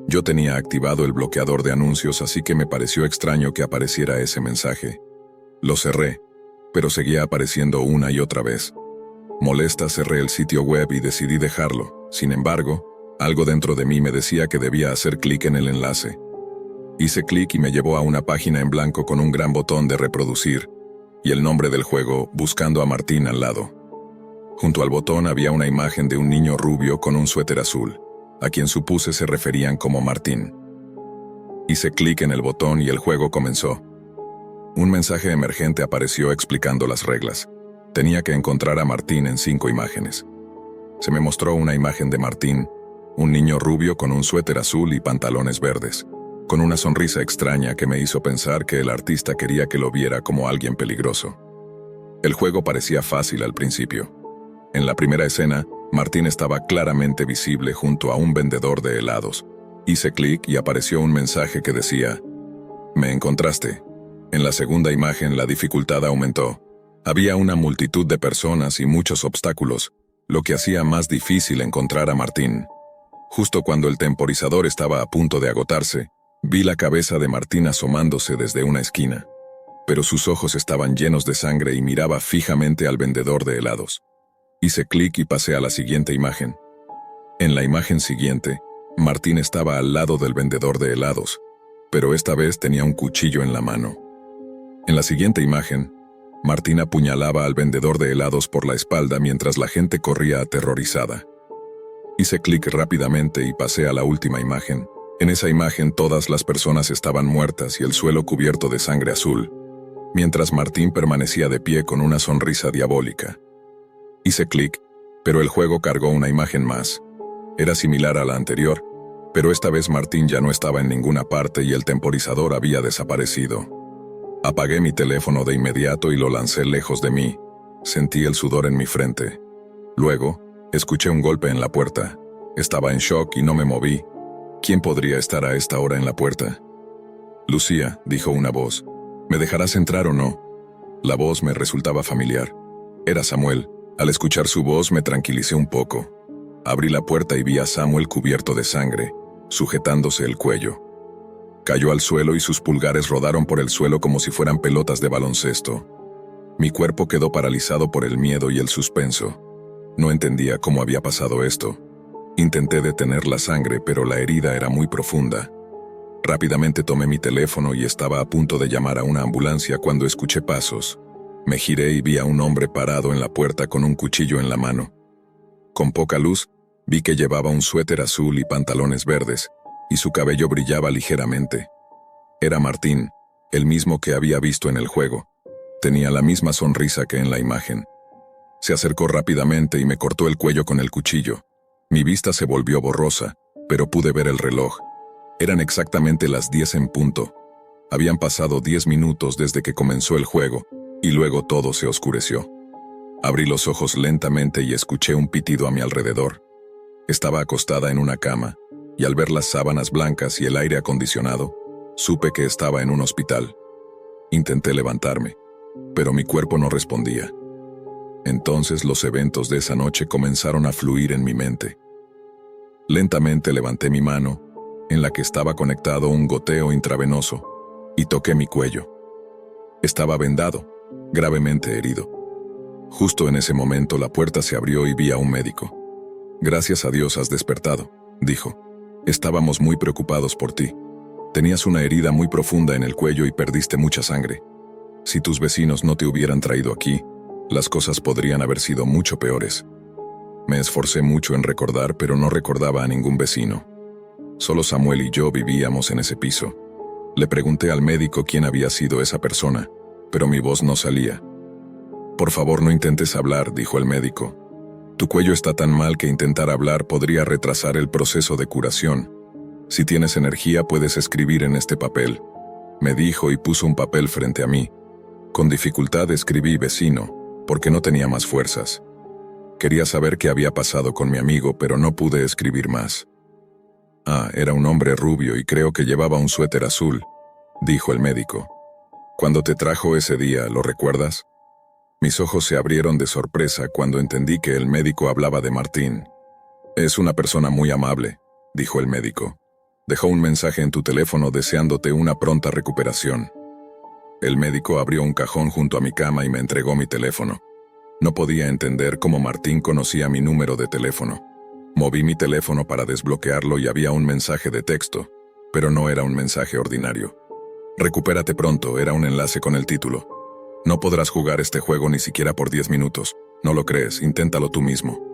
Yo tenía activado el bloqueador de anuncios, así que me pareció extraño que apareciera ese mensaje. Lo cerré, pero seguía apareciendo una y otra vez. Molesta, cerré el sitio web y decidí dejarlo. Sin embargo, algo dentro de mí me decía que debía hacer clic en el enlace. Hice clic y me llevó a una página en blanco con un gran botón de reproducir y el nombre del juego, Buscando a Martín, al lado. Junto al botón había una imagen de un niño rubio con un suéter azul, a quien supuse se referían como Martín. Hice clic en el botón y el juego comenzó. Un mensaje emergente apareció explicando las reglas. Tenía que encontrar a Martín en 5 imágenes. Se me mostró una imagen de Martín, un niño rubio con un suéter azul y pantalones verdes, con una sonrisa extraña que me hizo pensar que el artista quería que lo viera como alguien peligroso. El juego parecía fácil al principio. En la primera escena, Martín estaba claramente visible junto a un vendedor de helados. Hice clic y apareció un mensaje que decía: «Me encontraste». En la segunda imagen, la dificultad aumentó. Había una multitud de personas y muchos obstáculos, lo que hacía más difícil encontrar a Martín. Justo cuando el temporizador estaba a punto de agotarse, vi la cabeza de Martín asomándose desde una esquina. Pero sus ojos estaban llenos de sangre y miraba fijamente al vendedor de helados. Hice clic y pasé a la siguiente imagen. En la imagen siguiente, Martín estaba al lado del vendedor de helados, pero esta vez tenía un cuchillo en la mano. En la siguiente imagen, Martín apuñalaba al vendedor de helados por la espalda mientras la gente corría aterrorizada. Hice clic rápidamente y pasé a la última imagen. En esa imagen todas las personas estaban muertas y el suelo cubierto de sangre azul, mientras Martín permanecía de pie con una sonrisa diabólica. Hice clic, pero el juego cargó una imagen más. Era similar a la anterior, pero esta vez Martín ya no estaba en ninguna parte y el temporizador había desaparecido. Apagué mi teléfono de inmediato y lo lancé lejos de mí. Sentí el sudor en mi frente. Luego, escuché un golpe en la puerta. Estaba en shock y no me moví. ¿Quién podría estar a esta hora en la puerta? «Lucía», dijo una voz. «¿Me dejarás entrar o no?» La voz me resultaba familiar. Era Samuel. Al escuchar su voz me tranquilicé un poco. Abrí la puerta y vi a Samuel cubierto de sangre, sujetándose el cuello. Cayó al suelo y sus pulgares rodaron por el suelo como si fueran pelotas de baloncesto. Mi cuerpo quedó paralizado por el miedo y el suspenso. No entendía cómo había pasado esto. Intenté detener la sangre, pero la herida era muy profunda. Rápidamente tomé mi teléfono y estaba a punto de llamar a una ambulancia cuando escuché pasos. Me giré y vi a un hombre parado en la puerta con un cuchillo en la mano. Con poca luz, vi que llevaba un suéter azul y pantalones verdes, y su cabello brillaba ligeramente. Era Martín, el mismo que había visto en el juego. Tenía la misma sonrisa que en la imagen. Se acercó rápidamente y me cortó el cuello con el cuchillo. Mi vista se volvió borrosa, pero pude ver el reloj. Eran exactamente las 10 en punto. Habían pasado 10 minutos desde que comenzó el juego, y luego todo se oscureció. Abrí los ojos lentamente y escuché un pitido a mi alrededor. Estaba acostada en una cama, y al ver las sábanas blancas y el aire acondicionado, supe que estaba en un hospital. Intenté levantarme, pero mi cuerpo no respondía. Entonces los eventos de esa noche comenzaron a fluir en mi mente. Lentamente levanté mi mano, en la que estaba conectado un goteo intravenoso, y toqué mi cuello. Estaba vendado, gravemente herido. Justo en ese momento la puerta se abrió y vi a un médico. «Gracias a Dios has despertado», dijo. «Estábamos muy preocupados por ti. Tenías una herida muy profunda en el cuello y perdiste mucha sangre. Si tus vecinos no te hubieran traído aquí, las cosas podrían haber sido mucho peores». Me esforcé mucho en recordar, pero no recordaba a ningún vecino. Solo Samuel y yo vivíamos en ese piso. Le pregunté al médico quién había sido esa persona, pero mi voz no salía. «Por favor, no intentes hablar», dijo el médico. «Tu cuello está tan mal que intentar hablar podría retrasar el proceso de curación. Si tienes energía, puedes escribir en este papel», me dijo y puso un papel frente a mí. Con dificultad escribí «vecino», porque no tenía más fuerzas. Quería saber qué había pasado con mi amigo, pero no pude escribir más. Ah, era un hombre rubio y creo que llevaba un suéter azul, dijo el médico. Cuando te trajo ese día, ¿lo recuerdas? Mis ojos se abrieron de sorpresa cuando entendí que el médico hablaba de Martín. Es una persona muy amable, dijo el médico. Dejó un mensaje en tu teléfono deseándote una pronta recuperación. El médico abrió un cajón junto a mi cama y me entregó mi teléfono. No podía entender cómo Martín conocía mi número de teléfono. Moví mi teléfono para desbloquearlo y había un mensaje de texto, pero no era un mensaje ordinario. Recupérate pronto, era un enlace con el título. No podrás jugar este juego ni siquiera por 10 minutos. No lo crees, inténtalo tú mismo.